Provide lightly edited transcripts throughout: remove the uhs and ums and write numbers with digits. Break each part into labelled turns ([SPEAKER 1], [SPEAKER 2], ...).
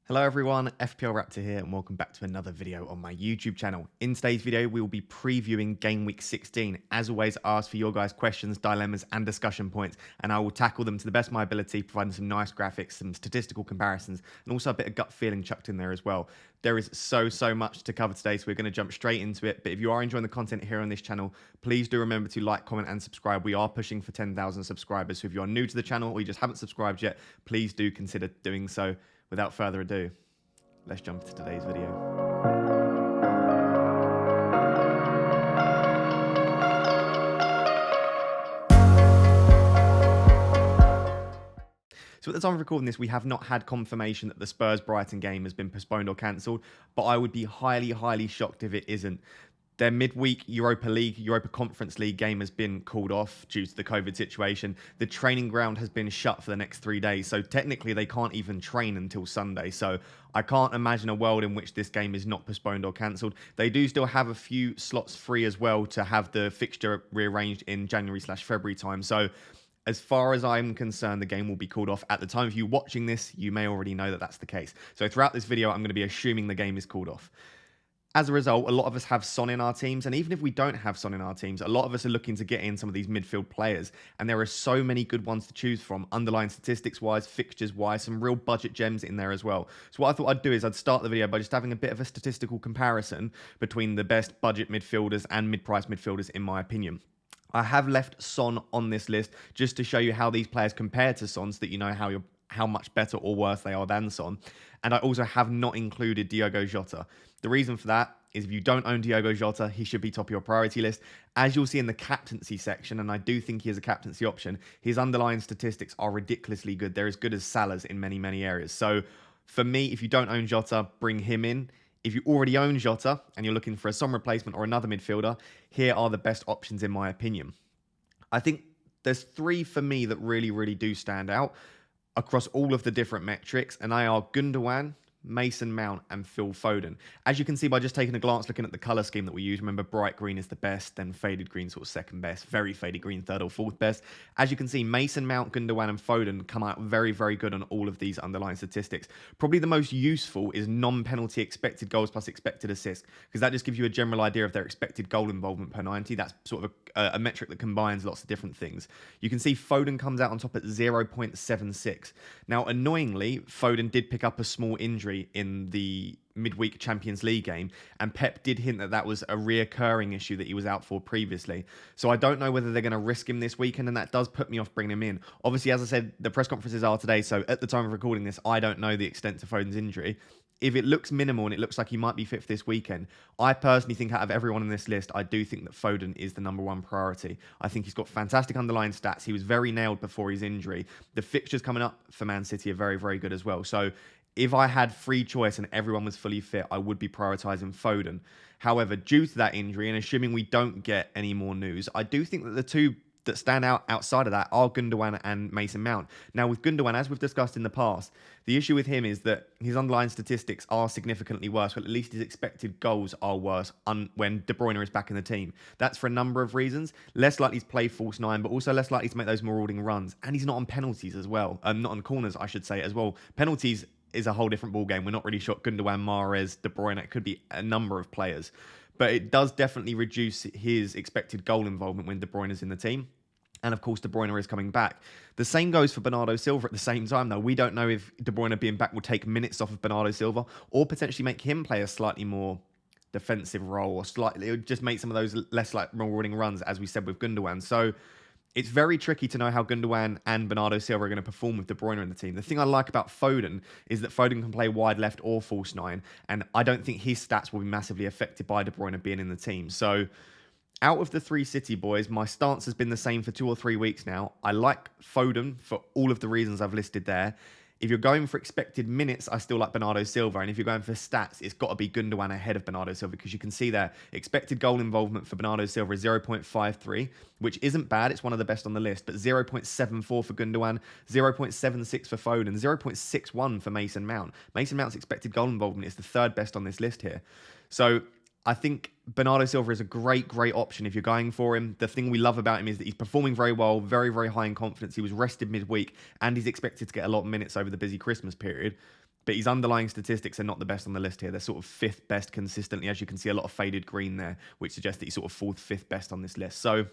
[SPEAKER 1] Hello everyone, FPL Raptor here and welcome back to another video on my YouTube channel. In today's video, we will be previewing Game Week 16. As always, I ask for your guys' questions, dilemmas and discussion points, and I will tackle them to the best of my ability, providing some nice graphics, some statistical comparisons, and also a bit of gut feeling chucked in there as well. There is so much to cover today, so we're going to jump straight into it. But if you are enjoying the content here on this channel, please do remember to like, comment and subscribe. We are pushing for 10,000 subscribers, so if you are new to the channel or you just haven't subscribed yet, please do consider doing so. Without further ado, let's jump into today's video. So at the time of recording this, we have not had confirmation that the Spurs-Brighton game has been postponed or cancelled, but I would be highly shocked if it isn't. Their midweek Europa Conference League game has been called off due to the COVID situation. The training ground has been shut for the next 3 days. So technically they can't even train until Sunday. So I can't imagine a world in which this game is not postponed or cancelled. They do still have a few slots free as well to have the fixture rearranged in January/February time. So as far as I'm concerned, the game will be called off. At the time of you watching this, you may already know that that's the case. So throughout this video, I'm going to be assuming the game is called off. As a result, a lot of us have Son in our teams, and even if we don't have Son in our teams, a lot of us are looking to get in some of these midfield players, and there are so many good ones to choose from, underlying statistics-wise, fixtures-wise, some real budget gems in there as well. So what I thought I'd do is I'd start the video by just having a bit of a statistical comparison between the best budget midfielders and mid-price midfielders, in my opinion. I have left Son on this list just to show you how these players compare to Son so that you know how much better or worse they are than Son. And I also have not included Diogo Jota. The reason for that is if you don't own Diogo Jota, he should be top of your priority list. As you'll see in the captaincy section, and I do think he is a captaincy option, his underlying statistics are ridiculously good. They're as good as Salah's in many areas. So for me, if you don't own Jota, bring him in. If you already own Jota and you're looking for a Son replacement or another midfielder, here are the best options in my opinion. I think there's three for me that really do stand out across all of the different metrics, and they are Gundogan, Mason Mount and Phil Foden. As you can see by just taking a glance looking at the colour scheme that we use, remember bright green is the best, then faded green sort of second best, very faded green third or fourth best. As you can see, Mason Mount, Gundogan and Foden come out very good on all of these underlying statistics. Probably the most useful is non-penalty expected goals plus expected assists, because that just gives you a general idea of their expected goal involvement per 90. That's sort of a metric that combines lots of different things. You can see Foden comes out on top at 0.76. Now, annoyingly, Foden did pick up a small injury in the midweek Champions League game, and Pep did hint that that was a reoccurring issue that he was out for previously. So I don't know whether they're going to risk him this weekend, and that does put me off bringing him in. Obviously, as I said, the press conferences are today, so at the time of recording this, I don't know the extent to Foden's injury. If it looks minimal and it looks like he might be fit for this weekend, I personally think out of everyone on this list, I do think that Foden is the #1 priority. I think he's got fantastic underlying stats. He was very nailed before his injury. The fixtures coming up for Man City are very good as well. So if I had free choice and everyone was fully fit, I would be prioritising Foden. However, due to that injury, and assuming we don't get any more news, I do think that the two that stand out outside of that are Gundogan and Mason Mount. Now, with Gundogan, as we've discussed in the past, the issue with him is that his underlying statistics are significantly worse, but at least his expected goals are worse when De Bruyne is back in the team. That's for a number of reasons. Less likely to play false nine, but also less likely to make those marauding runs. And he's not on penalties as well. Not on corners, I should say, as well. Penalties is a whole different ballgame. We're not really sure. Gundogan, Mahrez, De Bruyne, it could be a number of players. But it does definitely reduce his expected goal involvement when De Bruyne is in the team. And of course, De Bruyne is coming back. The same goes for Bernardo Silva at the same time, though. We don't know if De Bruyne being back will take minutes off of Bernardo Silva or potentially make him play a slightly more defensive role, or slightly, it would just make some of those less like rewarding runs, as we said with Gundogan. So it's very tricky to know how Gundogan and Bernardo Silva are going to perform with De Bruyne in the team. The thing I like about Foden is that Foden can play wide left or false nine, and I don't think his stats will be massively affected by De Bruyne being in the team. So out of the three City boys, my stance has been the same for 2 or 3 weeks now. I like Foden for all of the reasons I've listed there. If you're going for expected minutes, I still like Bernardo Silva. And if you're going for stats, it's got to be Gundogan ahead of Bernardo Silva, because you can see there, expected goal involvement for Bernardo Silva is 0.53, which isn't bad. It's one of the best on the list. But 0.74 for Gundogan, 0.76 for Foden, 0.61 for Mason Mount. Mason Mount's expected goal involvement is the third best on this list here. So I think Bernardo Silva is a great option if you're going for him. The thing we love about him is that he's performing very well, very high in confidence. He was rested midweek, and he's expected to get a lot of minutes over the busy Christmas period. but his underlying statistics are not the best on the list here. They're sort of 5th best consistently. As you can see, a lot of faded green there, which suggests that he's sort of 4th, 5th best on this list. So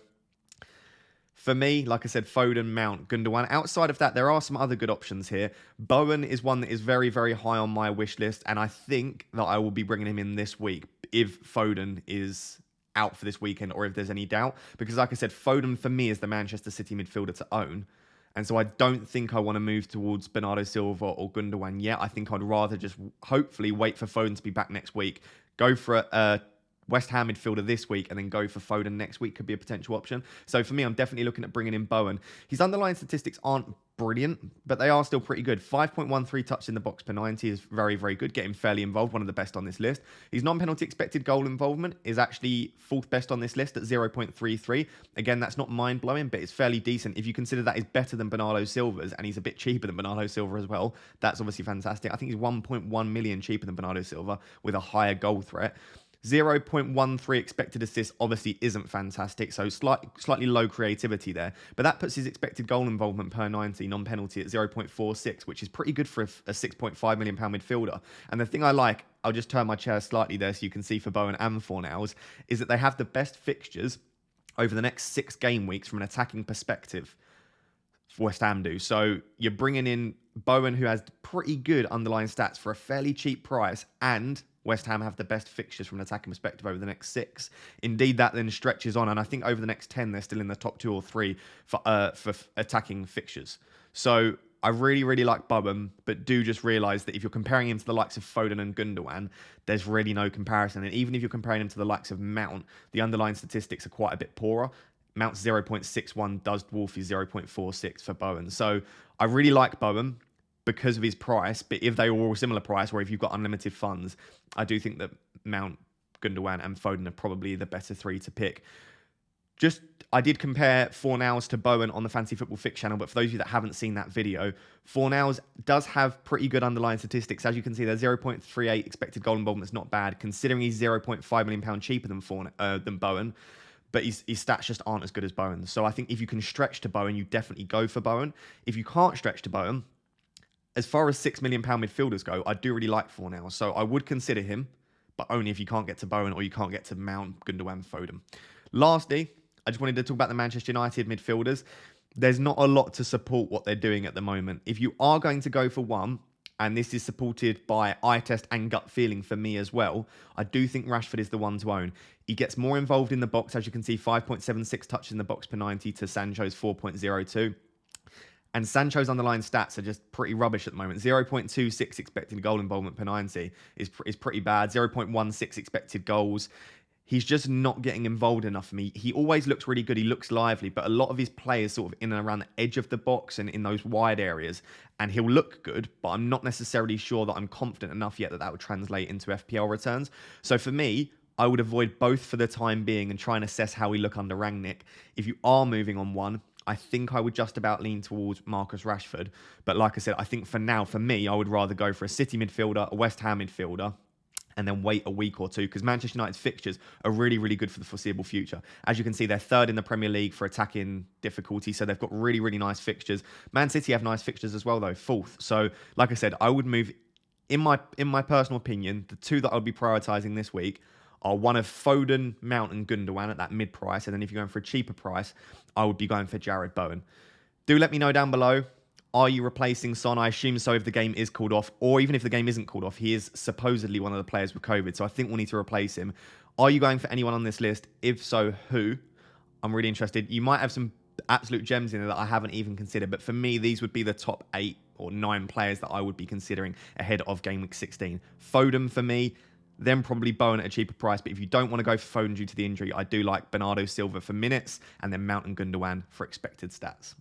[SPEAKER 1] for me, like I said, Foden, Mount, Gundogan. Outside of that, there are some other good options here. Bowen is one that is very, very high on my wish list, and I think that I will be bringing him in this week if Foden is out for this weekend or if there's any doubt. Because like I said, Foden for me is the Manchester City midfielder to own. And so I don't think I want to move towards Bernardo Silva or Gundogan yet. I think I'd rather just hopefully wait for Foden to be back next week, go for a West Ham midfielder this week, and then go for Foden next week could be a potential option. So for me, I'm definitely looking at bringing in Bowen. His underlying statistics aren't brilliant, but they are still pretty good. 5.13 touches in the box per 90 is very, very good. Get him fairly involved, one of the best on this list. His non-penalty expected goal involvement is actually 4th best on this list at 0.33. Again, that's not mind-blowing, but it's fairly decent. If you consider that is better than Bernardo Silva's, and he's a bit cheaper than Bernardo Silva as well, that's obviously fantastic. I think he's 1.1 million cheaper than Bernardo Silva with a higher goal threat. 0.13 expected assists obviously isn't fantastic, so slightly low creativity there. But that puts his expected goal involvement per 90 non-penalty at 0.46, which is pretty good for a £6.5 million midfielder. And the thing I like, I'll just turn my chair slightly there so you can see for Bowen and Fornals, is that they have the best fixtures over the next 6 game weeks from an attacking perspective. West Ham do. So you're bringing in Bowen, who has pretty good underlying stats for a fairly cheap price, and West Ham have the best fixtures from an attacking perspective over the next 6. Indeed, that then stretches on, and I think over the next 10, they're still in the top 2 or 3 for attacking fixtures. So I really, really like Bowen, but do just realise that if you're comparing him to the likes of Foden and Gundogan, there's really no comparison. And even if you're comparing him to the likes of Mount, the underlying statistics are quite a bit poorer. Mount's 0.61 does dwarf his 0.46 for Bowen. So I really like Bowen because of his price, but if they were all similar price, or if you've got unlimited funds, I do think that Mount, Gundogan and Foden are probably the better 3 to pick. I did compare Fornals to Bowen on the Fantasy Football Fix channel, but for those of you that haven't seen that video, Fornals does have pretty good underlying statistics. As you can see, their 0.38 expected goal involvement is not bad, considering he's £0.5 million cheaper than Bowen. But his stats just aren't as good as Bowen's. So I think if you can stretch to Bowen, you definitely go for Bowen. If you can't stretch to Bowen, as far as £6 million midfielders go, I do really like Fornals. So I would consider him, but only if you can't get to Bowen or you can't get to Mount, Gundogan, Foden. Lastly, I just wanted to talk about the Manchester United midfielders. There's not a lot to support what they're doing at the moment. If you are going to go for one, and this is supported by eye test and gut feeling for me as well, I do think Rashford is the one to own. He gets more involved in the box, as you can see, 5.76 touches in the box per 90 to Sancho's 4.02. And Sancho's underlying stats are just pretty rubbish at the moment. 0.26 expected goal involvement per 90 is pretty bad. 0.16 expected goals. He's just not getting involved enough for me. He always looks really good. He looks lively, but a lot of his play is sort of in and around the edge of the box and in those wide areas. And he'll look good, but I'm not necessarily sure that I'm confident enough yet that that would translate into FPL returns. So for me, I would avoid both for the time being and try and assess how we look under Rangnick. If you are moving on one, I think I would just about lean towards Marcus Rashford. But like I said, I think for now, for me, I would rather go for a City midfielder, a West Ham midfielder, and then wait a week or two, because Manchester United's fixtures are really, really good for the foreseeable future. As you can see, they're 3rd in the Premier League for attacking difficulty, so they've got really, really nice fixtures. Man City have nice fixtures as well, though, 4th. So, like I said, I would move, in my personal opinion, the 2 that I'll be prioritising this week are one of Foden, Mount and Gundogan at that mid-price, and then if you're going for a cheaper price, I would be going for Jared Bowen. Do let me know down below. Are you replacing Son? I assume so if the game is called off, or even if the game isn't called off. He is supposedly one of the players with COVID, so I think we'll need to replace him. Are you going for anyone on this list? If so, who? I'm really interested. You might have some absolute gems in there that I haven't even considered, but for me, these would be the top 8 or 9 players that I would be considering ahead of Game Week 16. Foden for me, then probably Bowen at a cheaper price, but if you don't want to go for Foden due to the injury, I do like Bernardo Silva for minutes, and then Mount and Gundogan for expected stats.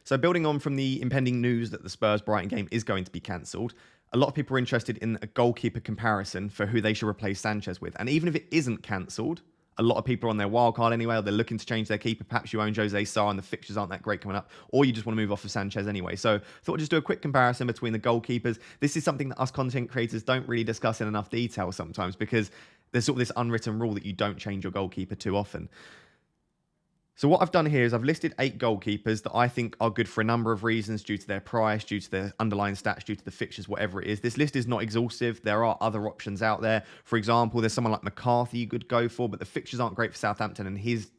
[SPEAKER 1] So building on from the impending news that the Spurs-Brighton game is going to be cancelled, a lot of people are interested in a goalkeeper comparison for who they should replace Sanchez with. And even if it isn't cancelled, a lot of people are on their wild card anyway, or they're looking to change their keeper. Perhaps you own Jose Sarr and the fixtures aren't that great coming up, or you just want to move off of Sanchez anyway. So I thought I'd just do a quick comparison between the goalkeepers. This is something that us content creators don't really discuss in enough detail sometimes, because there's sort of this unwritten rule that you don't change your goalkeeper too often. So what I've done here is I've listed 8 goalkeepers that I think are good for a number of reasons, due to their price, due to their underlying stats, due to the fixtures, whatever it is. This list is not exhaustive. There are other options out there. For example, there's someone like McCarthy you could go for, but the fixtures aren't great for Southampton, and his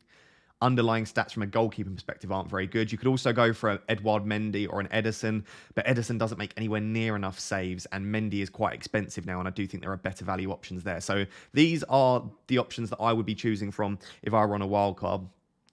[SPEAKER 1] underlying stats from a goalkeeping perspective aren't very good. You could also go for an Edouard Mendy or an Ederson, but Ederson doesn't make anywhere near enough saves, and Mendy is quite expensive now, and I do think there are better value options there. So these are the options that I would be choosing from if I were on a wild card.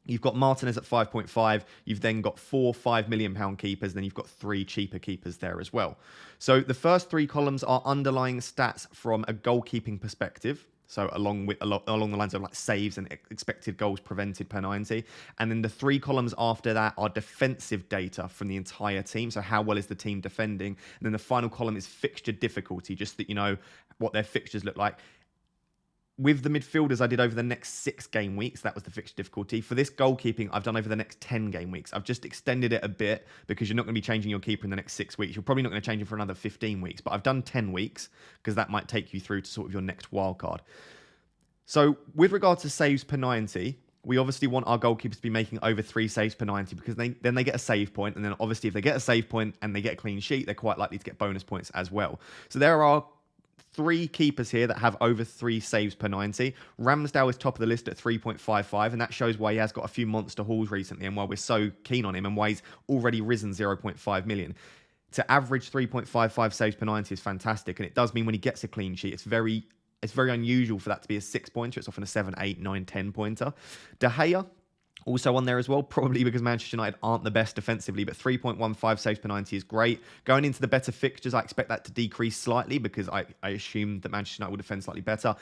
[SPEAKER 1] You've got Martinez at 5.5. You've then got 4 £5 million keepers. Then you've got 3 cheaper keepers there as well. So the first 3 columns are underlying stats from a goalkeeping perspective. So along the lines of like saves and expected goals prevented per 90. And then the 3 columns after that are defensive data from the entire team. So how well is the team defending? And then the final column is fixture difficulty, just that you know what their fixtures look like. With the midfielders, I did over the next 6 game weeks. That was the fixture difficulty. For this goalkeeping, I've done over the next 10 game weeks. I've just extended it a bit because you're not going to be changing your keeper in the next 6 weeks. You're probably not going to change him for another 15 weeks. But I've done 10 weeks because that might take you through to sort of your next wild card. So with regards to saves per 90, we obviously want our goalkeepers to be making over 3 saves per 90 because then they get a save point. And then obviously if they get a save point and they get a clean sheet, they're quite likely to get bonus points as well. So there are 3 keepers here that have over 3 saves per 90. Ramsdale is top of the list at 3.55, and that shows why he has got a few monster hauls recently and why we're so keen on him and why he's already risen 0.5 million. To average 3.55 saves per 90 is fantastic, and it does mean when he gets a clean sheet, it's very unusual for that to be a 6-pointer. It's often a 7, 8, 9, 10-pointer. De Gea, also on there as well, probably because Manchester United aren't the best defensively, but 3.15 saves per 90 is great. Going into the better fixtures, I expect that to decrease slightly because I assume that Manchester United will defend slightly better.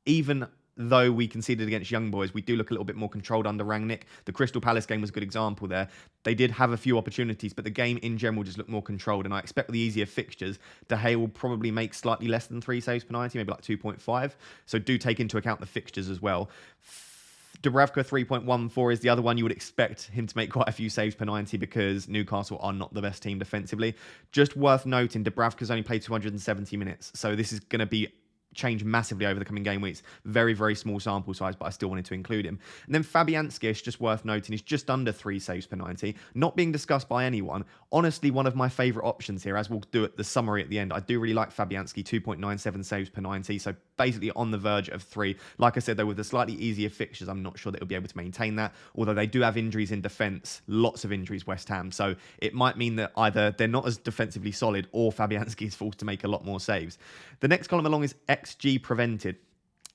[SPEAKER 1] Even though we conceded against Young Boys, we do look a little bit more controlled under Rangnick. The Crystal Palace game was a good example there. They did have a few opportunities, but the game in general just looked more controlled, and I expect with the easier fixtures, De Gea will probably make slightly less than 3 saves per 90, maybe like 2.5. So do take into account the fixtures as well. Dubravka 3.14 is the other one. You would expect him to make quite a few saves per 90 because Newcastle are not the best team defensively. Just worth noting, Dubravka's only played 270 minutes, so this is going to be change massively over the coming game weeks. Very, very small sample size, but I still wanted to include him. And then Fabianski, it's just worth noting, is just under 3 saves per 90. Not being discussed by anyone. Honestly, one of my favourite options here, as we'll do at the summary at the end. I do really like Fabianski, 2.97 saves per 90. So basically on the verge of 3. Like I said, though, with the slightly easier fixtures, I'm not sure that he'll be able to maintain that. Although they do have injuries in defence. Lots of injuries, West Ham. So it might mean that either they're not as defensively solid or Fabianski is forced to make a lot more saves. The next column along is XG prevented.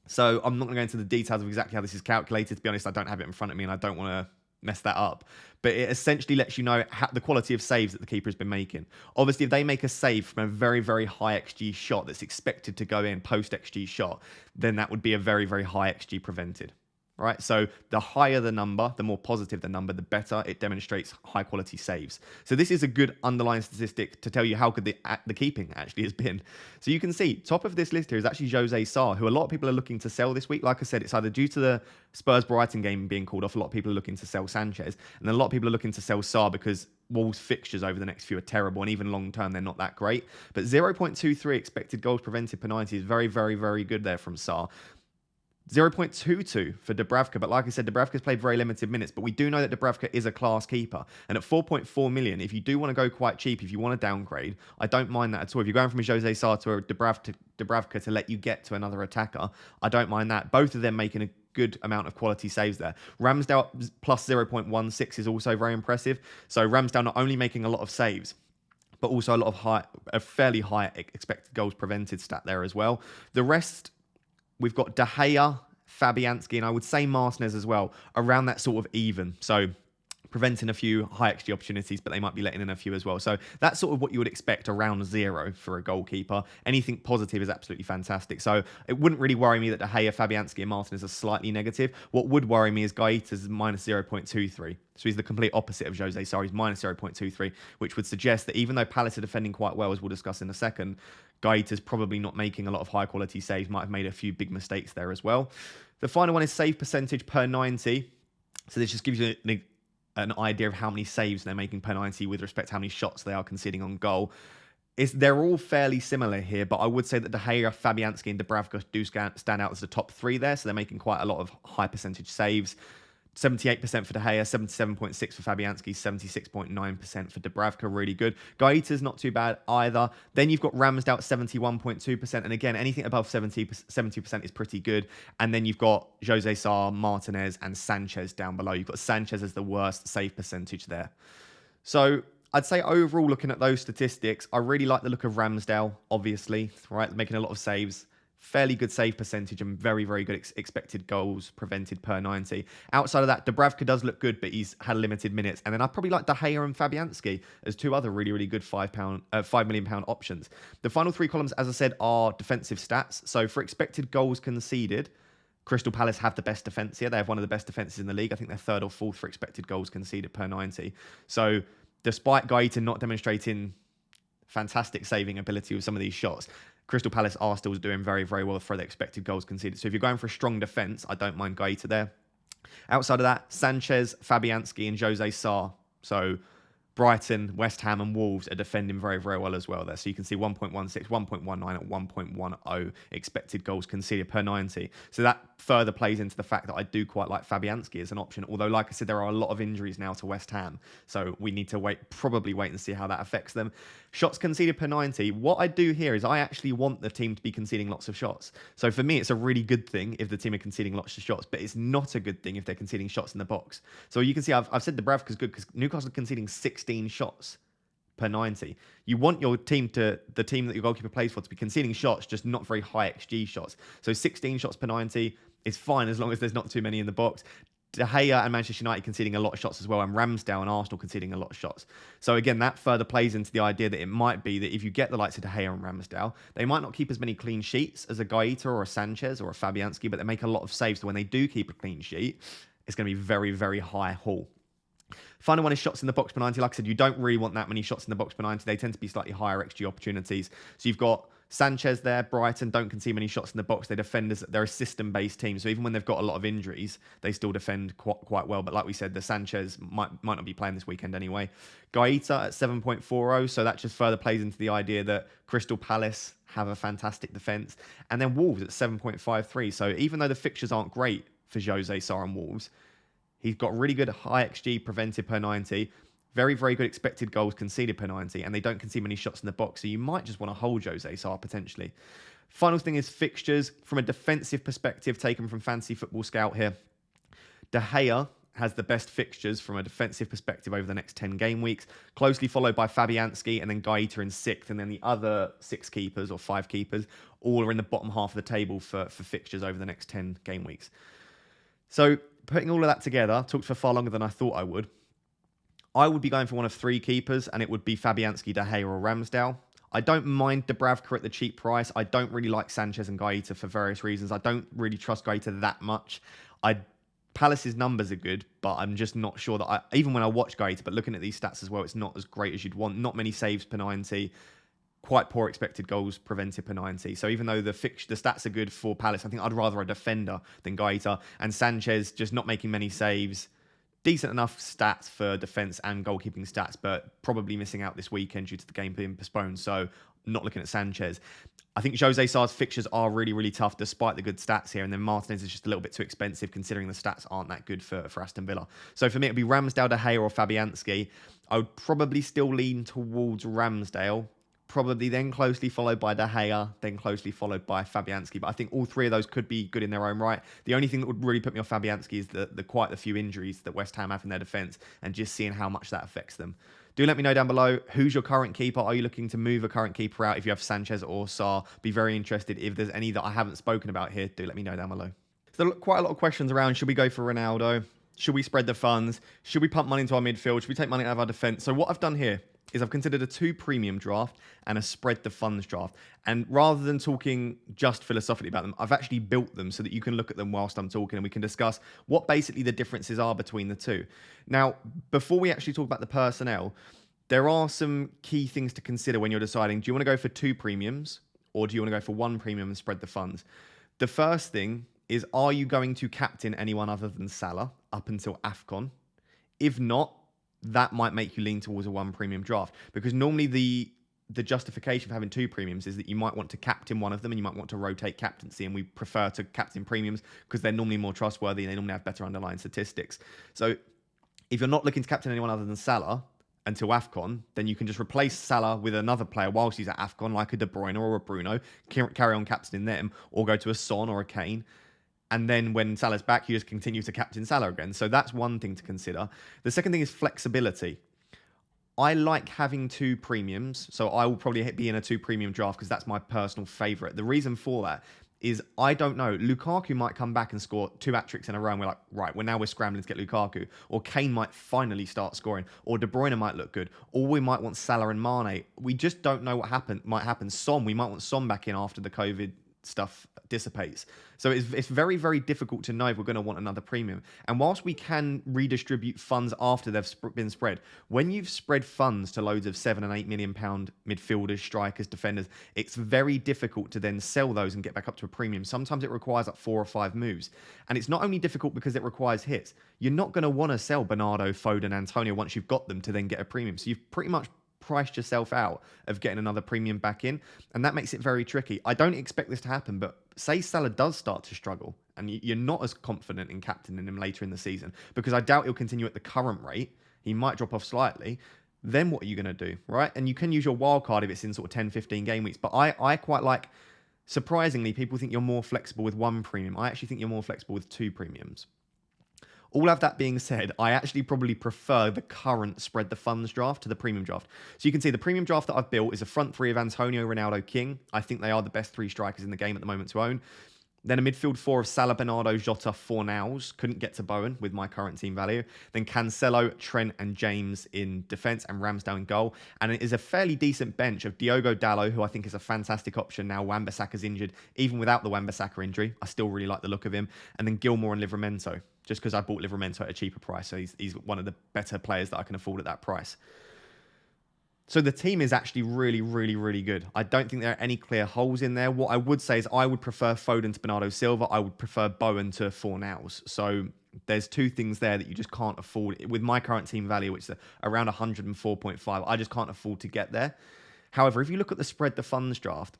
[SPEAKER 1] So I'm not going to go into the details of exactly how this is calculated. To be honest, I don't have it in front of me and I don't want to mess that up. But it essentially lets you know the quality of saves that the keeper has been making. Obviously, if they make a save from a very, very high XG shot that's expected to go in post XG shot, then that would be a very, very high XG prevented. Right, so the higher the number, the more positive the number, the better it demonstrates high quality saves. So this is a good underlying statistic to tell you how good the keeping actually has been. So you can see top of this list here is actually Jose Sarr, who a lot of people are looking to sell this week. Like I said, it's either due to the Spurs-Brighton game being called off. A lot of people are looking to sell Sanchez, and then a lot of people are looking to sell Sarr because Wolves' fixtures over the next few are terrible, and even long term, they're not that great. But 0.23 expected goals prevented per 90 is very, very, very good there from Sarr. 0.22 for Dubravka, but like I said, Dubravka's played very limited minutes, but we do know that Dubravka is a class keeper, and at 4.4 million, if you do want to go quite cheap, if you want to downgrade, I don't mind that at all. If you're going from a Jose Sarr to a Dubravka to let you get to another attacker, I don't mind that. Both of them making a good amount of quality saves there. Ramsdale plus 0.16 is also very impressive. So Ramsdale not only making a lot of saves, but also a fairly high expected goals prevented stat there as well. The rest, we've got De Gea, Fabianski, and I would say Martinez as well, around that sort of even. So preventing a few high XG opportunities, but they might be letting in a few as well. So that's sort of what you would expect around 0 for a goalkeeper. Anything positive is absolutely fantastic. So it wouldn't really worry me that De Gea, Fabianski, and Martinez are slightly negative. What would worry me is Gaeta's minus 0.23. So he's the complete opposite of Jose Sarr. He's minus 0.23, which would suggest that even though Palace are defending quite well, as we'll discuss in a second, Gaeta's probably not making a lot of high-quality saves, might have made a few big mistakes there as well. The final one is save percentage per 90. So this just gives you an idea of how many saves they're making per 90 with respect to how many shots they are conceding on goal. They're all fairly similar here, but I would say that De Gea, Fabianski, and Dubravka do stand out as the top 3 there, so they're making quite a lot of high percentage saves. 78% for De Gea, 77.6% for Fabianski, 76.9% for Dubravka. Really good. Gaeta's not too bad either. Then you've got Ramsdale at 71.2%. And again, anything above 70% is pretty good. And then you've got Jose Sa, Martinez, and Sanchez down below. You've got Sanchez as the worst save percentage there. So I'd say overall, looking at those statistics, I really like the look of Ramsdale, obviously, right? Making a lot of saves. Fairly good save percentage and very, very good expected goals prevented per 90. Outside of that, Dubravka does look good, but he's had limited minutes. And then I probably like De Gea and Fabianski as two other really, really good £5 million options. The final three columns, as I said, are defensive stats. So for expected goals conceded, Crystal Palace have the best defence here. They have one of the best defences in the league. I think they're third or fourth for expected goals conceded per 90. So despite Gaeta not demonstrating fantastic saving ability with some of these shots, Crystal Palace are still doing very, very well for their expected goals conceded. So if you're going for a strong defence, I don't mind Gaeta there. Outside of that, Sanchez, Fabianski and Jose Sa. So Brighton, West Ham and Wolves are defending very, very well as well there. So you can see 1.16, 1.19 and 1.10 expected goals conceded per 90. So that further plays into the fact that I do quite like Fabianski as an option. Although, like I said, there are a lot of injuries now to West Ham. So we need to probably wait and see how that affects them. Shots conceded per 90. What I do here is I actually want the team to be conceding lots of shots. So for me, it's a really good thing if the team are conceding lots of shots, but it's not a good thing if they're conceding shots in the box. So you can see I've said Dubravka's good because Newcastle are conceding 16 shots per 90. You want your team the team that your goalkeeper plays for to be conceding shots, just not very high XG shots. So 16 shots per 90 is fine as long as there's not too many in the box. De Gea and Manchester United conceding a lot of shots as well, and Ramsdale and Arsenal conceding a lot of shots. So again, that further plays into the idea that it might be that if you get the likes of De Gea and Ramsdale, they might not keep as many clean sheets as a Gaeta or a Sanchez or a Fabianski, but they make a lot of saves. So when they do keep a clean sheet, it's going to be very, very high haul. Final one is shots in the box per 90. Like I said, you don't really want that many shots in the box per 90. They tend to be slightly higher XG opportunities. So you've got Sanchez there. Brighton don't concede many shots in the box. They're a system-based team. So even when they've got a lot of injuries, they still defend quite well. But like we said, the Sanchez might not be playing this weekend anyway. Gaeta at 7.40. So that just further plays into the idea that Crystal Palace have a fantastic defence. And then Wolves at 7.53. So even though the fixtures aren't great for Jose Sa and Wolves, he's got really good high XG prevented per 90, very, very good expected goals conceded per 90, and they don't concede many shots in the box, so you might just want to hold Jose Sa potentially. Final thing is fixtures. From a defensive perspective, taken from Fantasy Football Scout here, De Gea has the best fixtures from a defensive perspective over the next 10 game weeks, closely followed by Fabianski and then Gaeta in 6th, and then the other 6 keepers or 5 keepers all are in the bottom half of the table for fixtures over the next 10 game weeks. So putting all of that together, talked for far longer than I thought I would be going for one of 3 keepers, and it would be Fabianski, De Gea or Ramsdale. I don't mind Dubravka at the cheap price. I don't really like Sanchez and Gaeta for various reasons. I don't really trust Gaeta that much. Palace's numbers are good, but I'm just not sure that even when I watch Gaeta, but looking at these stats as well, it's not as great as you'd want. Not many saves per 90. Quite poor expected goals prevented per 90. So even though the stats are good for Palace, I think I'd rather a defender than Gaeta. And Sanchez just not making many saves. Decent enough stats for defence and goalkeeping stats, but probably missing out this weekend due to the game being postponed. So not looking at Sanchez. I think Jose Sa's fixtures are really, really tough despite the good stats here. And then Martinez is just a little bit too expensive considering the stats aren't that good for Aston Villa. So for me, it'd be Ramsdale, De Gea or Fabianski. I would probably still lean towards Ramsdale. Probably then closely followed by De Gea, then closely followed by Fabianski. But I think all 3 of those could be good in their own right. The only thing that would really put me off Fabianski is the quite a few injuries that West Ham have in their defence and just seeing how much that affects them. Do let me know down below, who's your current keeper? Are you looking to move a current keeper out if you have Sanchez or Sa? Be very interested. If there's any that I haven't spoken about here, do let me know down below. So quite a lot of questions around, should we go for Ronaldo? Should we spread the funds? Should we pump money into our midfield? Should we take money out of our defence? So what I've done here is I've considered a 2 premium draft and a spread the funds draft. And rather than talking just philosophically about them, I've actually built them so that you can look at them whilst I'm talking and we can discuss what basically the differences are between the 2. Now, before we actually talk about the personnel, there are some key things to consider when you're deciding, do you want to go for 2 premiums or do you want to go for 1 premium and spread the funds? The first thing is, are you going to captain anyone other than Salah up until AFCON? If not, that might make you lean towards a 1 premium draft, because normally the the justification for having 2 premiums is that you might want to captain one of them and you might want to rotate captaincy, and we prefer to captain premiums because they're normally more trustworthy and they normally have better underlying statistics. So if you're not looking to captain anyone other than Salah until AFCON, then you can just replace Salah with another player whilst he's at AFCON, like a De Bruyne or a Bruno, carry on captaining them, or go to a Son or a Kane. And then when Salah's back, you just continue to captain Salah again. So that's one thing to consider. The second thing is flexibility. I like having 2 premiums, so I will probably be in a 2 premium draft because that's my personal favourite. The reason for that is I don't know. Lukaku might come back and score 2 hat-tricks in a row, and we're like, right, well, now we're scrambling to get Lukaku. Or Kane might finally start scoring. Or De Bruyne might look good. Or we might want Salah and Mane. We just don't know what might happen. We might want Son back in after the COVID stuff dissipates. So it's very, very difficult to know if we're going to want another premium. And whilst we can redistribute funds after they've been spread, when you've spread funds to loads of £7 and £8 million midfielders, strikers, defenders, it's very difficult to then sell those and get back up to a premium. Sometimes it requires like 4 or 5 moves. And it's not only difficult because it requires hits. You're not going to want to sell Bernardo, Foden, Antonio once you've got them to then get a premium. So you've pretty much priced yourself out of getting another premium back in, and that makes it very tricky. I don't expect this to happen, but say Salah does start to struggle and you're not as confident in captaining him later in the season, because I doubt he'll continue at the current rate. He might drop off slightly. Then what are you going to do, right? And you can use your wild card if it's in sort of 10, 15 game weeks, but I quite like, surprisingly, people think you're more flexible with 1 premium. I actually think you're more flexible with 2 premiums. All of that being said, I actually probably prefer the current spread the funds draft to the premium draft. So you can see the premium draft that I've built is a front 3 of Antonio, Ronaldo, King. I think they are the best 3 strikers in the game at the moment to own. Then a midfield 4 of Salah, Bernardo, Jota, Fornals. Couldn't get to Bowen with my current team value. Then Cancelo, Trent and James in defence, and Ramsdale in goal. And it is a fairly decent bench of Diogo Dalot, who I think is a fantastic option now. Wan-Bissaka's injured. Even without the Wan-Bissaka injury, I still really like the look of him. And then Gilmour and Livramento, just because I bought Livramento at a cheaper price. So he's one of the better players that I can afford at that price. So the team is actually really, really, really good. I don't think there are any clear holes in there. What I would say is I would prefer Foden to Bernardo Silva. I would prefer Bowen to Fornals. So there's 2 things there that you just can't afford. With my current team value, which is around 104.5, I just can't afford to get there. However, if you look at the spread the funds draft,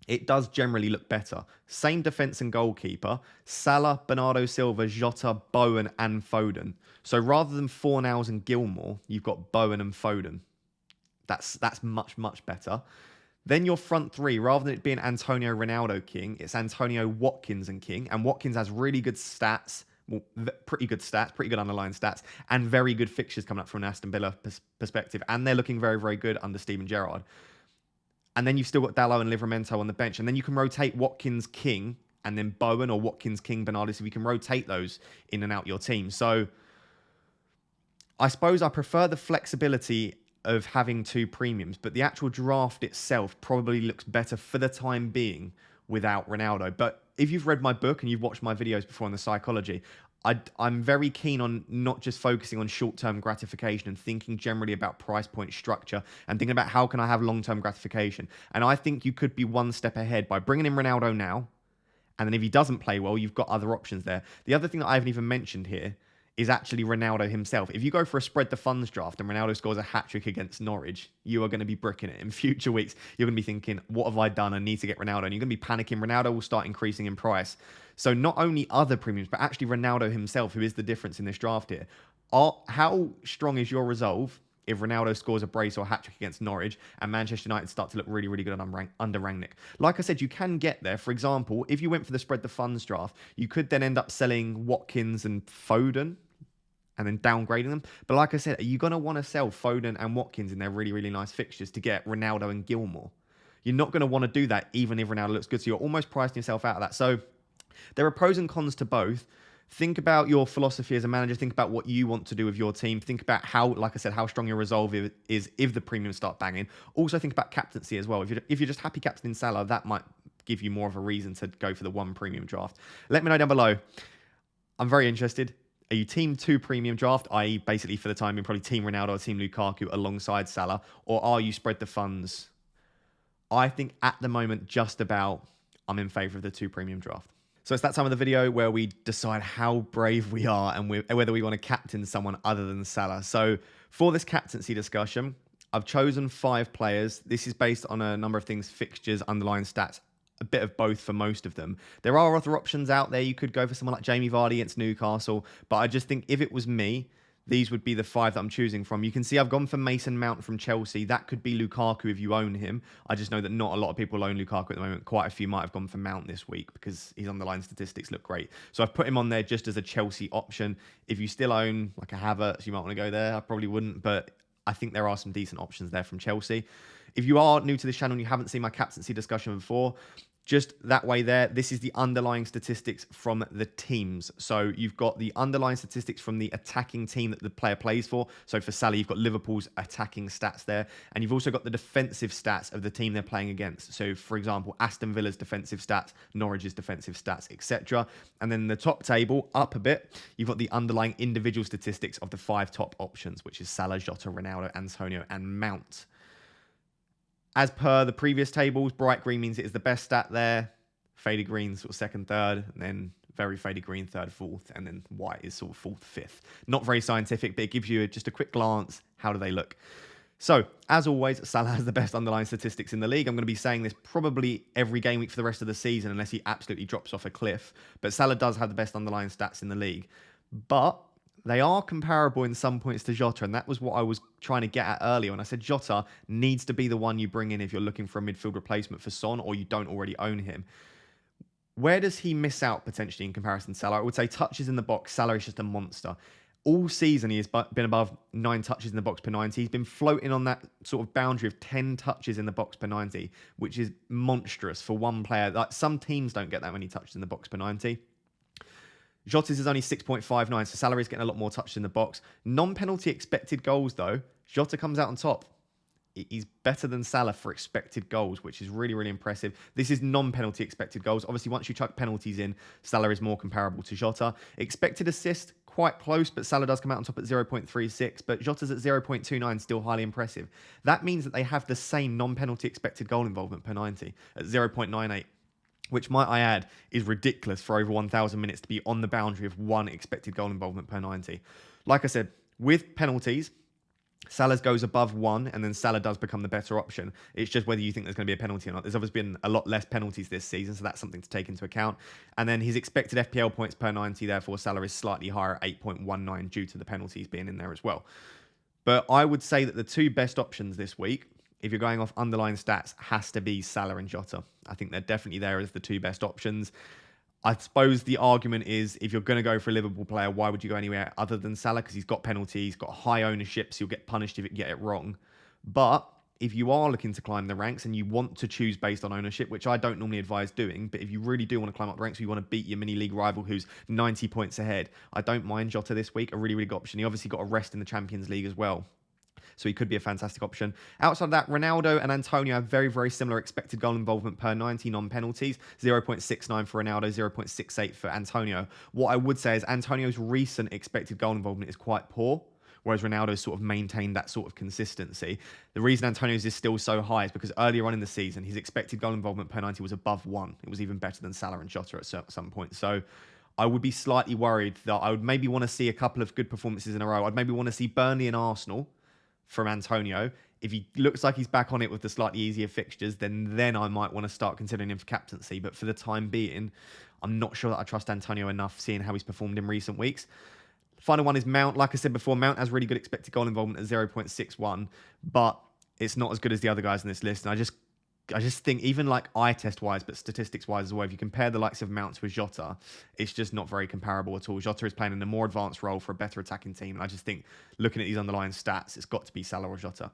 [SPEAKER 1] it does generally look better. Same defence and goalkeeper. Salah, Bernardo Silva, Jota, Bowen and Foden. So rather than Fornals and Gilmour, you've got Bowen and Foden. That's much, much better. Then your front 3, rather than it being Antonio, Ronaldo, King, it's Antonio, Watkins and King. And Watkins has really good stats, well, pretty good underlying stats, and very good fixtures coming up from an Aston Villa perspective. And they're looking very, very good under Steven Gerrard. And then you've still got Dalot and Livramento on the bench. And then you can rotate Watkins, King, and then Bowen, or Watkins, King, Bernardo. So you can rotate those in and out your team. So I suppose I prefer the flexibility of having 2 premiums, but the actual draft itself probably looks better for the time being without Ronaldo. But if you've read my book and you've watched my videos before on the psychology, I'm very keen on not just focusing on short-term gratification and thinking generally about price point structure and thinking about how can I have long-term gratification. And I think you could be one step ahead by bringing in Ronaldo now, and then if he doesn't play well, you've got other options there. The other thing that I haven't even mentioned here is actually Ronaldo himself. If you go for a spread the funds draft and Ronaldo scores a hat-trick against Norwich, you are going to be bricking it. In future weeks, you're going to be thinking, what have I done? I need to get Ronaldo. And you're going to be panicking. Ronaldo will start increasing in price. So not only other premiums, but actually Ronaldo himself, who is the difference in this draft here. How strong is your resolve if Ronaldo scores a brace or a hat-trick against Norwich and Manchester United start to look really, really good under Rangnick? Like I said, you can get there. For example, if you went for the spread the funds draft, you could then end up selling Watkins and Foden and then downgrading them. But like I said, are you going to want to sell Foden and Watkins in their really, really nice fixtures to get Ronaldo and Gilmour? You're not going to want to do that even if Ronaldo looks good. So you're almost pricing yourself out of that. So there are pros and cons to both. Think about your philosophy as a manager. Think about what you want to do with your team. Think about how, like I said, how strong your resolve is if the premiums start banging. Also think about captaincy as well. If you're just happy captaining Salah, that might give you more of a reason to go for the 1 premium draft. Let me know down below. I'm very interested. Are you team 2 premium draft, i.e. basically for the time being probably team Ronaldo or team Lukaku alongside Salah, or are you spread the funds? I think at the moment, just about, I'm in favour of the 2 premium draft. So it's that time of the video where we decide how brave we are and whether we want to captain someone other than Salah. So for this captaincy discussion, I've chosen 5 players. This is based on a number of things, fixtures, underlying stats, a bit of both for most of them. There are other options out there. You could go for someone like Jamie Vardy against Newcastle, but I just think if it was me, these would be the 5 that I'm choosing from. You can see I've gone for Mason Mount from Chelsea. That could be Lukaku if you own him. I just know that not a lot of people own Lukaku at the moment. Quite a few might have gone for Mount this week because his underlying statistics look great. So I've put him on there just as a Chelsea option. If you still own like a Havertz, you might want to go there. I probably wouldn't, but I think there are some decent options there from Chelsea. If you are new to this channel and you haven't seen my captaincy discussion before, just that way there, this is the underlying statistics from the teams. So you've got the underlying statistics from the attacking team that the player plays for. So for Salah, you've got Liverpool's attacking stats there. And you've also got the defensive stats of the team they're playing against. So for example, Aston Villa's defensive stats, Norwich's defensive stats, etc. And then the top table, up a bit, you've got the underlying individual statistics of the 5 top options, which is Salah, Jota, Ronaldo, Antonio, and Mount. As per the previous tables, bright green means it is the best stat there. Faded green, sort of second, third, and then very faded green, third, fourth, and then white is sort of fourth, fifth. Not very scientific, but it gives you just a quick glance. How do they look? So, as always, Salah has the best underlying statistics in the league. I'm going to be saying this probably every game week for the rest of the season, unless he absolutely drops off a cliff. But Salah does have the best underlying stats in the league. But they are comparable in some points to Jota, and that was what I was trying to get at earlier when I said Jota needs to be the one you bring in if you're looking for a midfield replacement for Son or you don't already own him. Where does he miss out potentially in comparison to Salah? I would say touches in the box. Salah is just a monster. All season, he has been above 9 touches in the box per 90. He's been floating on that sort of boundary of 10 touches in the box per 90, which is monstrous for one player. Like, some teams don't get that many touches in the box per 90. Jota's is only 6.59, so Salah is getting a lot more touches in the box. Non-penalty expected goals, though, Jota comes out on top. He's better than Salah for expected goals, which is really, really impressive. This is non-penalty expected goals. Obviously, once you chuck penalties in, Salah is more comparable to Jota. Expected assist, quite close, but Salah does come out on top at 0.36, but Jota's at 0.29, still highly impressive. That means that they have the same non-penalty expected goal involvement per 90 at 0.98. Which, might I add, is ridiculous for over 1,000 minutes to be on the boundary of 1 expected goal involvement per 90. Like I said, with penalties, Salah's goes above 1, and then Salah does become the better option. It's just whether you think there's going to be a penalty or not. There's obviously been a lot less penalties this season, so that's something to take into account. And then his expected FPL points per 90, therefore, Salah is slightly higher at 8.19 due to the penalties being in there as well. But I would say that the 2 best options this week, if you're going off underlying stats, has to be Salah and Jota. I think they're definitely there as the 2 best options. I suppose the argument is, if you're going to go for a Liverpool player, why would you go anywhere other than Salah? Because he's got penalties, he's got high ownership, so you'll get punished if you get it wrong. But if you are looking to climb the ranks and you want to choose based on ownership, which I don't normally advise doing, but if you really do want to climb up the ranks, or you want to beat your mini-league rival who's 90 points ahead, I don't mind Jota this week. A really, really good option. He obviously got a rest in the Champions League as well, so he could be a fantastic option. Outside of that, Ronaldo and Antonio have very, very similar expected goal involvement per 90 non-penalties. 0.69 for Ronaldo, 0.68 for Antonio. What I would say is Antonio's recent expected goal involvement is quite poor, whereas Ronaldo's sort of maintained that sort of consistency. The reason Antonio's is still so high is because earlier on in the season, his expected goal involvement per 90 was above 1. It was even better than Salah and Jota at some point. So I would be slightly worried that I would maybe want to see a couple of good performances in a row. I'd maybe want to see Burnley and Arsenal from Antonio. If he looks like he's back on it with the slightly easier fixtures, then I might want to start considering him for captaincy. But for the time being, I'm not sure that I trust Antonio enough, seeing how he's performed in recent weeks. Final one is Mount. Like I said before, Mount has really good expected goal involvement at 0.61, but it's not as good as the other guys on this list. And I just think, even like eye test wise, but statistics wise as well, if you compare the likes of Mount with Jota, it's just not very comparable at all. Jota is playing in a more advanced role for a better attacking team. And I just think, looking at these underlying stats, it's got to be Salah or Jota.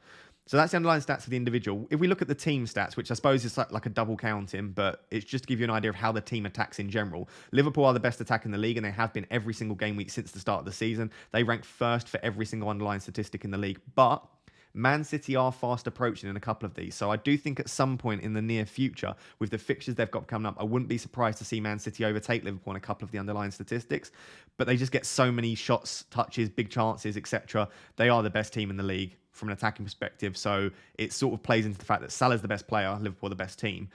[SPEAKER 1] So that's the underlying stats of the individual. If we look at the team stats, which I suppose is like a double counting, but it's just to give you an idea of how the team attacks in general. Liverpool are the best attack in the league, and they have been every single game week since the start of the season. They rank first for every single underlying statistic in the league. But Man City are fast approaching in a couple of these. So I do think at some point in the near future, with the fixtures they've got coming up, I wouldn't be surprised to see Man City overtake Liverpool in a couple of the underlying statistics. But they just get so many shots, touches, big chances, etc. They are the best team in the league from an attacking perspective. So it sort of plays into the fact that Salah's the best player, Liverpool are the best team.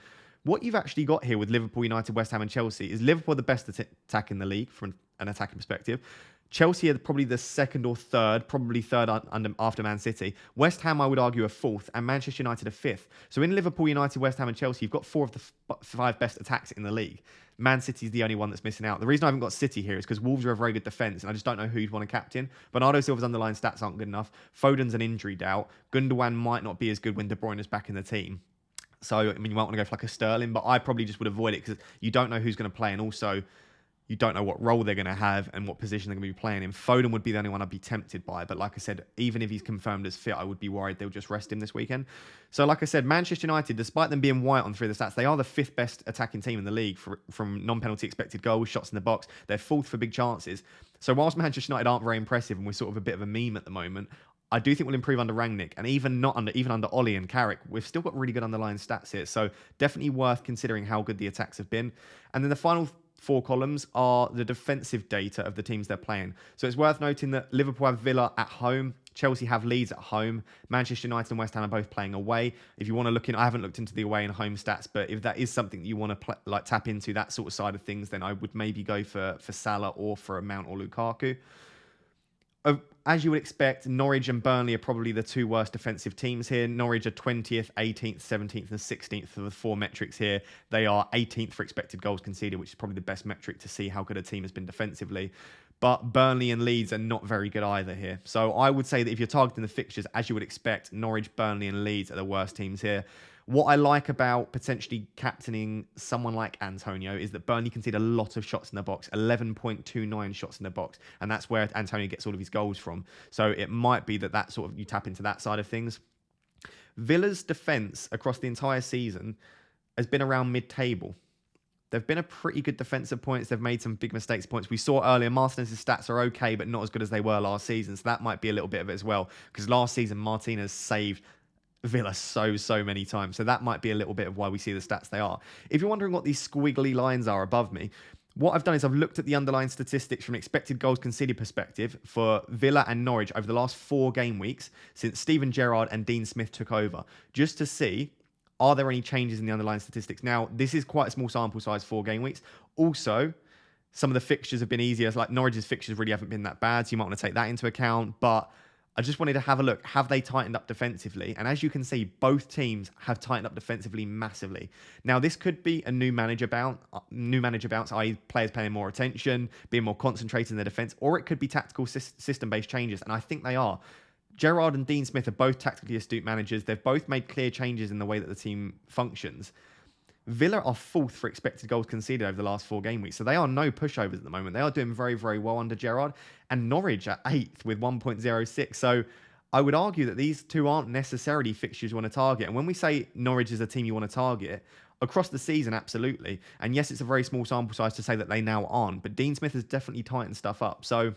[SPEAKER 1] What you've actually got here with Liverpool, United, West Ham and Chelsea is Liverpool the best attack in the league from an attacking perspective. Chelsea are probably the second or third, probably third after Man City. West Ham, I would argue, are fourth, and Manchester United are fifth. So in Liverpool, United, West Ham, and Chelsea, you've got four of the five best attacks in the league. Man City's the only one that's missing out. The reason I haven't got City here is because Wolves are a very good defence, and I just don't know who you'd want to captain. Bernardo Silva's underlying stats aren't good enough. Foden's an injury doubt. Gundogan might not be as good when De Bruyne is back in the team. So, I mean, you might want to go for like a Sterling, but I probably just would avoid it because you don't know who's going to play, and also you don't know what role they're going to have and what position they're going to be playing in. Foden would be the only one I'd be tempted by. But like I said, even if he's confirmed as fit, I would be worried they'll just rest him this weekend. So like I said, Manchester United, despite them being white on three of the stats, they are the fifth best attacking team in the league from non-penalty expected goals, shots in the box. They're fourth for big chances. So whilst Manchester United aren't very impressive and we're sort of a bit of a meme at the moment, I do think we'll improve under Rangnick, and even under Ollie and Carrick, we've still got really good underlying stats here. So definitely worth considering how good the attacks have been. And then the final four columns are the defensive data of the teams they're playing. So it's worth noting that Liverpool have Villa at home, Chelsea have Leeds at home, Manchester United and West Ham are both playing away. If you want to look in, I haven't looked into the away and home stats, but if that is something that you want to tap into, that sort of side of things, then I would maybe go for Salah or for a Mount or Lukaku. As you would expect, Norwich and Burnley are probably the two worst defensive teams here. Norwich are 20th, 18th, 17th and 16th of the four metrics here. They are 18th for expected goals conceded, which is probably the best metric to see how good a team has been defensively. But Burnley and Leeds are not very good either here. So I would say that if you're targeting the fixtures, as you would expect, Norwich, Burnley and Leeds are the worst teams here. What I like about potentially captaining someone like Antonio is that Burnley concede a lot of shots in the box, 11.29 shots in the box, and that's where Antonio gets all of his goals from. So it might be that sort of you tap into that side of things. Villa's defence across the entire season has been around mid-table. They've been a pretty good defensive points. They've made some big mistakes points. We saw earlier Martinez's stats are okay, but not as good as they were last season. So that might be a little bit of it as well, because last season Martinez saved Villa so many times. So that might be a little bit of why we see the stats they are. If you're wondering what these squiggly lines are above me, what I've done is I've looked at the underlying statistics from an expected goals conceded perspective for Villa and Norwich over the last 4 game weeks since Steven Gerrard and Dean Smith took over, just to see, are there any changes in the underlying statistics? Now, this is quite a small sample size, 4 game weeks. Also, some of the fixtures have been easier. Like Norwich's fixtures really haven't been that bad, so you might want to take that into account. But I just wanted to have a look. Have they tightened up defensively? And as you can see, both teams have tightened up defensively massively. Now, this could be a new manager bounce, i.e. players paying more attention, being more concentrated in their defence, or it could be tactical system-based changes. And I think they are. Gerrard and Dean Smith are both tactically astute managers. They've both made clear changes in the way that the team functions. Villa are 4th for expected goals conceded over the last 4 game weeks. So they are no pushovers at the moment. They are doing very well under Gerrard. And Norwich are 8th with 1.06. So I would argue that these two aren't necessarily fixtures you want to target. And when we say Norwich is a team you want to target, across the season, absolutely. And yes, it's a very small sample size to say that they now aren't. But Dean Smith has definitely tightened stuff up. So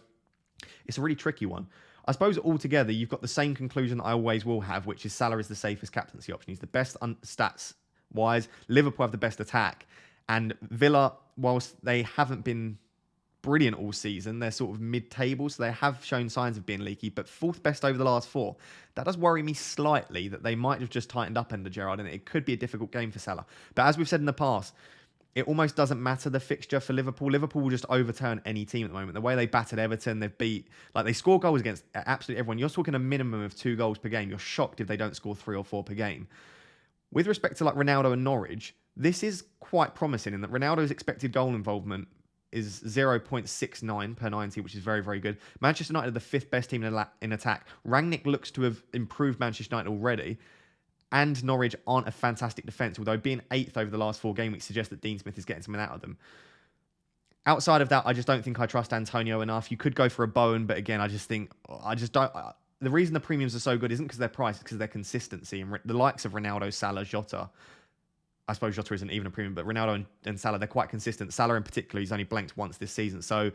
[SPEAKER 1] it's a really tricky one. I suppose altogether, you've got the same conclusion that I always will have, which is Salah is the safest captaincy option. He's the best stats wise. Liverpool have the best attack, and Villa, whilst they haven't been brilliant all season, they're sort of mid-table, so they have shown signs of being leaky, but 4th best over the last 4. That does worry me slightly that they might have just tightened up under Gerrard, and it could be a difficult game for Salah. But as we've said in the past, it almost doesn't matter the fixture for Liverpool. Liverpool will just overturn any team at the moment. The way they battered Everton, they score goals against absolutely everyone. You're talking a minimum of 2 goals per game. You're shocked if they don't score 3 or 4 per game. With respect to like Ronaldo and Norwich, this is quite promising in that Ronaldo's expected goal involvement is 0.69 per 90, which is very good. Manchester United are the 5th best team in attack. Rangnick looks to have improved Manchester United already. And Norwich aren't a fantastic defence, although being 8th over the last 4 game weeks suggests that Dean Smith is getting something out of them. Outside of that, I just don't think I trust Antonio enough. You could go for a Bowen, but again, I just don't. The reason the premiums are so good isn't because they're priced, it's because of their consistency. And the likes of Ronaldo, Salah, Jota, I suppose Jota isn't even a premium, but Ronaldo and Salah, they're quite consistent. Salah in particular, he's only blanked once this season. So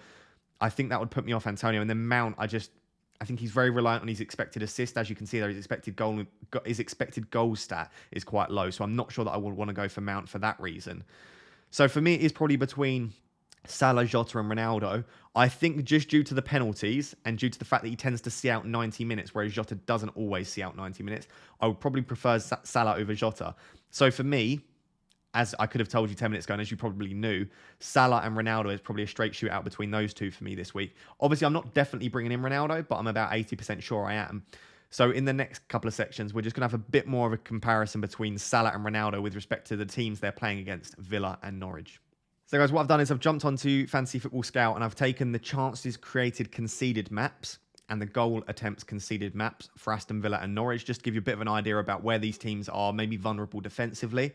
[SPEAKER 1] I think that would put me off Antonio. And then Mount, I think he's very reliant on his expected assist. As you can see there, his expected goal stat is quite low. So I'm not sure that I would want to go for Mount for that reason. So for me, it is probably between Salah, Jota and Ronaldo. I think just due to the penalties and due to the fact that he tends to see out 90 minutes, whereas Jota doesn't always see out 90 minutes, I would probably prefer Salah over Jota. So for me, as I could have told you 10 minutes ago, and as you probably knew, Salah and Ronaldo is probably a straight shootout between those two for me this week. Obviously, I'm not definitely bringing in Ronaldo, but I'm about 80% sure I am. So in the next couple of sections, we're just going to have a bit more of a comparison between Salah and Ronaldo with respect to the teams they're playing against, Villa and Norwich. So guys, what I've done is I've jumped onto Fantasy Football Scout and I've taken the chances created conceded maps and the goal attempts conceded maps for Aston Villa and Norwich, just to give you a bit of an idea about where these teams are maybe vulnerable defensively.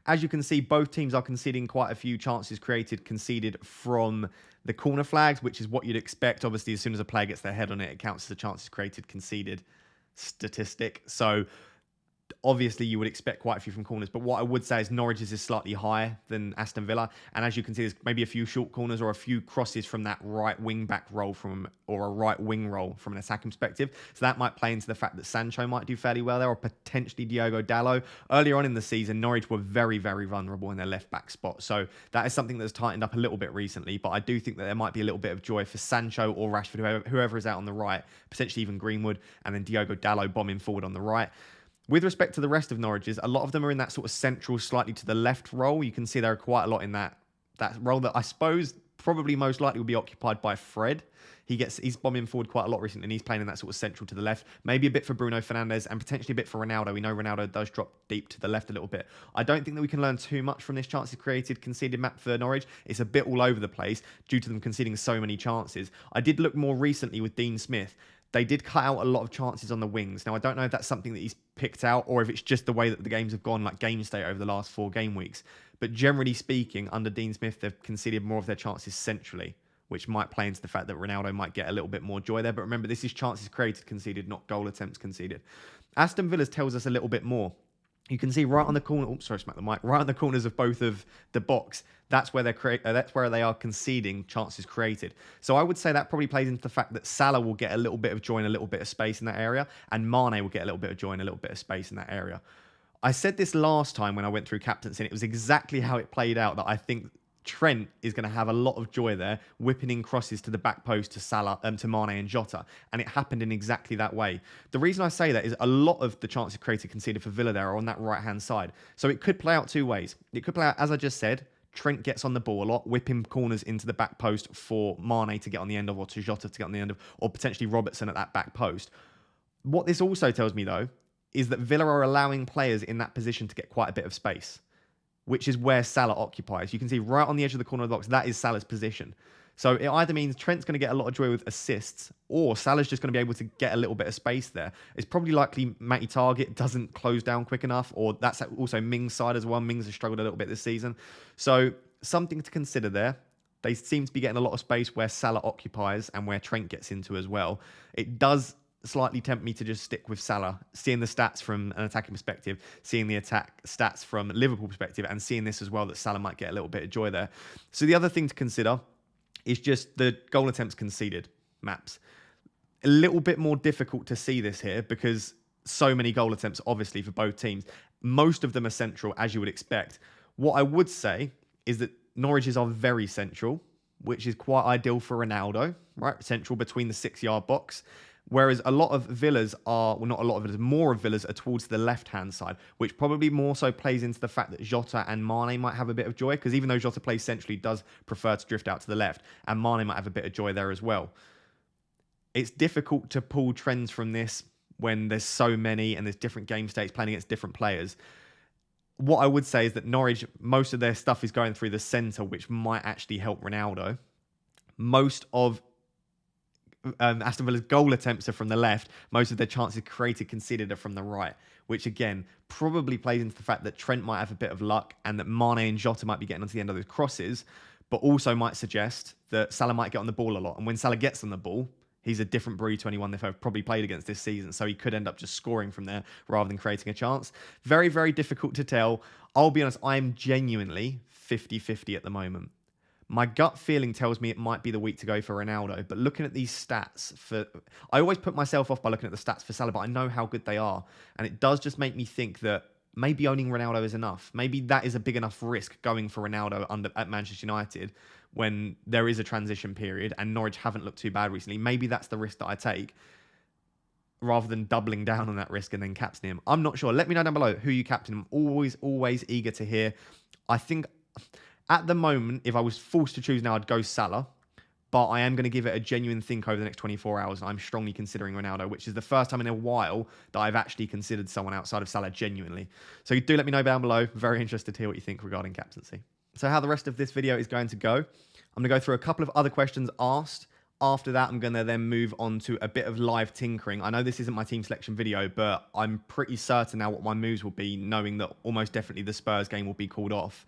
[SPEAKER 1] As you can see, both teams are conceding quite a few chances created conceded from the corner flags, which is what you'd expect. Obviously, as soon as a player gets their head on it, it counts as a chances created conceded statistic. So obviously you would expect quite a few from corners, but what I would say is Norwich's is slightly higher than Aston Villa, and as you can see, there's maybe a few short corners or a few crosses from that right wing back role or a right wing role from an attacking perspective. So that might play into the fact that Sancho might do fairly well there, or potentially Diogo Dalot. Earlier on in the season, Norwich were very, very vulnerable in their left back spot, so that is something that's tightened up a little bit recently, but I do think that there might be a little bit of joy for Sancho or Rashford, whoever is out on the right, potentially even Greenwood, and then Diogo Dalot bombing forward on the right. With respect to the rest of Norwich's, a lot of them are in that sort of central, slightly to the left role. You can see there are quite a lot in that role that I suppose probably most likely will be occupied by Fred. He's bombing forward quite a lot recently, and he's playing in that sort of central to the left. Maybe a bit for Bruno Fernandes and potentially a bit for Ronaldo. We know Ronaldo does drop deep to the left a little bit. I don't think that we can learn too much from this chances created conceded map for Norwich. It's a bit all over the place due to them conceding so many chances. I did look more recently with Dean Smith. They did cut out a lot of chances on the wings. Now, I don't know if that's something that he's picked out or if it's just the way that the games have gone, like game state over the last 4 game weeks. But generally speaking, under Dean Smith, they've conceded more of their chances centrally, which might play into the fact that Ronaldo might get a little bit more joy there. But remember, this is chances created conceded, not goal attempts conceded. Aston Villa's tells us a little bit more. You can see right on the corner. Oops, sorry, smack the mic. Right on the corners of both of the box. That's where they are conceding chances created. So I would say that probably plays into the fact that Salah will get a little bit of joy and a little bit of space in that area, and Mane will get a little bit of joy and a little bit of space in that area. I said this last time when I went through captaincy, and it was exactly how it played out, that I think Trent is going to have a lot of joy there, whipping in crosses to the back post to Salah, to Mane and Jota, and it happened in exactly that way. The reason I say that is a lot of the chances created conceded for Villa there are on that right-hand side. So it could play out 2 ways. It could play out, as I just said, Trent gets on the ball a lot, whipping corners into the back post for Mane to get on the end of, or to Jota to get on the end of, or potentially Robertson at that back post. What this also tells me, though, is that Villa are allowing players in that position to get quite a bit of space, which is where Salah occupies. You can see right on the edge of the corner of the box, that is Salah's position. So it either means Trent's going to get a lot of joy with assists, or Salah's just going to be able to get a little bit of space there. It's probably likely Matty Target doesn't close down quick enough, or that's also Mings' side as well. Mings has struggled a little bit this season. So something to consider there. They seem to be getting a lot of space where Salah occupies and where Trent gets into as well. It does slightly tempt me to just stick with Salah, seeing the stats from an attacking perspective, seeing the attack stats from Liverpool perspective, and seeing this as well, that Salah might get a little bit of joy there. So the other thing to consider is just the goal attempts conceded maps. A little bit more difficult to see this here because so many goal attempts, obviously, for both teams. Most of them are central, as you would expect. What I would say is that Norwich's are very central, which is quite ideal for Ronaldo, right? Central between the 6-yard box. Whereas a lot of Villas are, well, not a lot of Villas, more of Villas are towards the left-hand side, which probably more so plays into the fact that Jota and Mane might have a bit of joy, because even though Jota plays centrally, he does prefer to drift out to the left, and Mane might have a bit of joy there as well. It's difficult to pull trends from this when there's so many and there's different game states playing against different players. What I would say is that Norwich, most of their stuff is going through the centre, which might actually help Ronaldo. Most of Aston Villa's goal attempts are from the left. Most of their chances created conceded are from the right, which again probably plays into the fact that Trent might have a bit of luck and that Mane and Jota might be getting onto the end of those crosses, but also might suggest that Salah might get on the ball a lot. And when Salah gets on the ball, he's a different breed to anyone they've probably played against this season. So he could end up just scoring from there rather than creating a chance. Very, very difficult to tell. I'll be honest, I am genuinely 50-50 at the moment. My gut feeling tells me it might be the week to go for Ronaldo, but looking at these stats I always put myself off by looking at the stats for Salah, but I know how good they are. And it does just make me think that maybe owning Ronaldo is enough. Maybe that is a big enough risk going for Ronaldo at Manchester United when there is a transition period and Norwich haven't looked too bad recently. Maybe that's the risk that I take rather than doubling down on that risk and then captaining him. I'm not sure. Let me know down below who you captain. I'm always eager to hear. I think at the moment, if I was forced to choose now, I'd go Salah. But I am going to give it a genuine think over the next 24 hours. And I'm strongly considering Ronaldo, which is the first time in a while that I've actually considered someone outside of Salah genuinely. So do let me know down below. Very interested to hear what you think regarding captaincy. So how the rest of this video is going to go. I'm going to go through a couple of other questions asked. After that, I'm going to then move on to a bit of live tinkering. I know this isn't my team selection video, but I'm pretty certain now what my moves will be, knowing that almost definitely the Spurs game will be called off.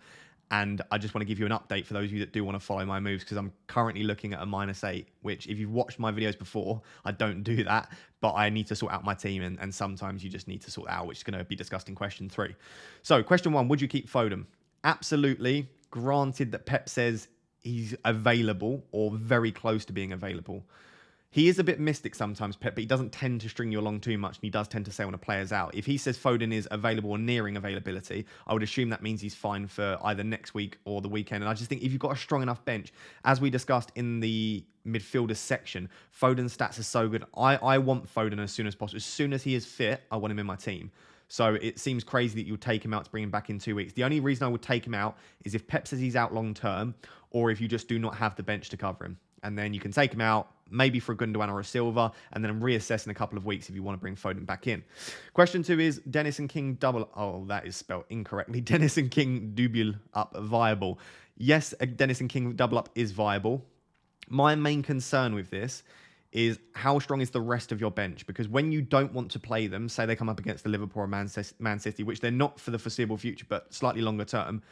[SPEAKER 1] And I just want to give you an update for those of you that do want to follow my moves, because I'm currently looking at a -8, which if you've watched my videos before, I don't do that, but I need to sort out my team, and sometimes you just need to sort it out, which is going to be discussed in question 3. So question 1, would you keep Foden? Absolutely, granted that Pep says he's available or very close to being available. He is a bit mystic sometimes, Pep, but he doesn't tend to string you along too much, and he does tend to say when a player's out. If he says Foden is available or nearing availability, I would assume that means he's fine for either next week or the weekend. And I just think if you've got a strong enough bench, as we discussed in the midfielders section, Foden's stats are so good. I want Foden as soon as possible. As soon as he is fit, I want him in my team. So it seems crazy that you would take him out to bring him back in 2 weeks. The only reason I would take him out is if Pep says he's out long term, or if you just do not have the bench to cover him. And then you can take him out, maybe for a Gundogan or a Silva, and then reassess in a couple of weeks if you want to bring Foden back in. Question 2 is Dennis and King double... Oh, that is spelled incorrectly. Dennis and King double up viable. Yes, a Dennis and King double up is viable. My main concern with this is how strong is the rest of your bench? Because when you don't want to play them, say they come up against the Liverpool or Man City, which they're not for the foreseeable future, but slightly longer term,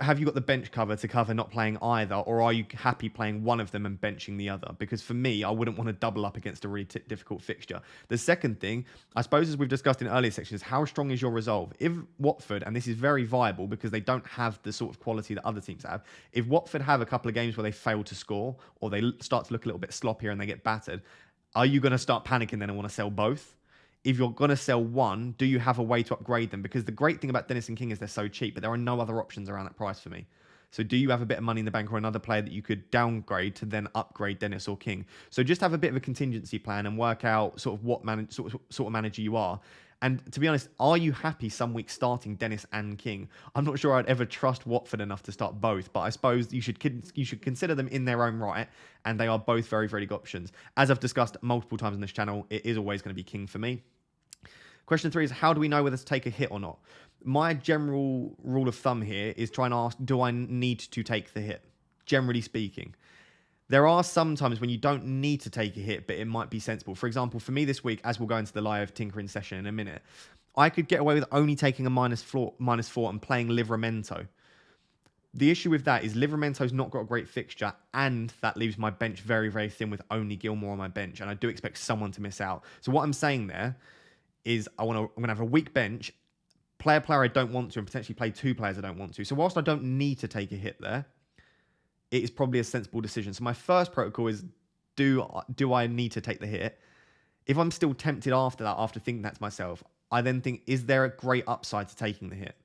[SPEAKER 1] have you got the bench cover to cover not playing either, or are you happy playing one of them and benching the other? Because for me, I wouldn't want to double up against a really difficult fixture. The second thing, I suppose, as we've discussed in earlier sections, how strong is your resolve? If Watford, and this is very viable because they don't have the sort of quality that other teams have, if Watford have a couple of games where they fail to score, or they start to look a little bit sloppier and they get battered, are you going to start panicking then and want to sell both? If you're going to sell one, do you have a way to upgrade them? Because the great thing about Dennis and King is they're so cheap, but there are no other options around that price for me. So do you have a bit of money in the bank or another player that you could downgrade to then upgrade Dennis or King? So just have a bit of a contingency plan and work out sort of what sort of manager you are. And to be honest, are you happy some weeks starting Dennis and King? I'm not sure I'd ever trust Watford enough to start both, but I suppose you should consider them in their own right, and they are both very, very good options. As I've discussed multiple times on this channel, it is always going to be King for me. Question 3 is, how do we know whether to take a hit or not? My general rule of thumb here is trying to ask, do I need to take the hit? Generally speaking. There are some times when you don't need to take a hit, but it might be sensible. For example, for me this week, as we'll go into the live tinkering session in a minute, I could get away with only taking a -4 and playing Livramento. The issue with that is Livramento's not got a great fixture, and that leaves my bench very, very thin with only Gilmour on my bench, and I do expect someone to miss out. So what I'm saying there is I'm going to have a weak bench, play a player I don't want to, and potentially play 2 players I don't want to. So whilst I don't need to take a hit there, it is probably a sensible decision. So my first protocol is, do I need to take the hit? If I'm still tempted after that, after thinking that to myself, I then think, is there a great upside to taking the hit?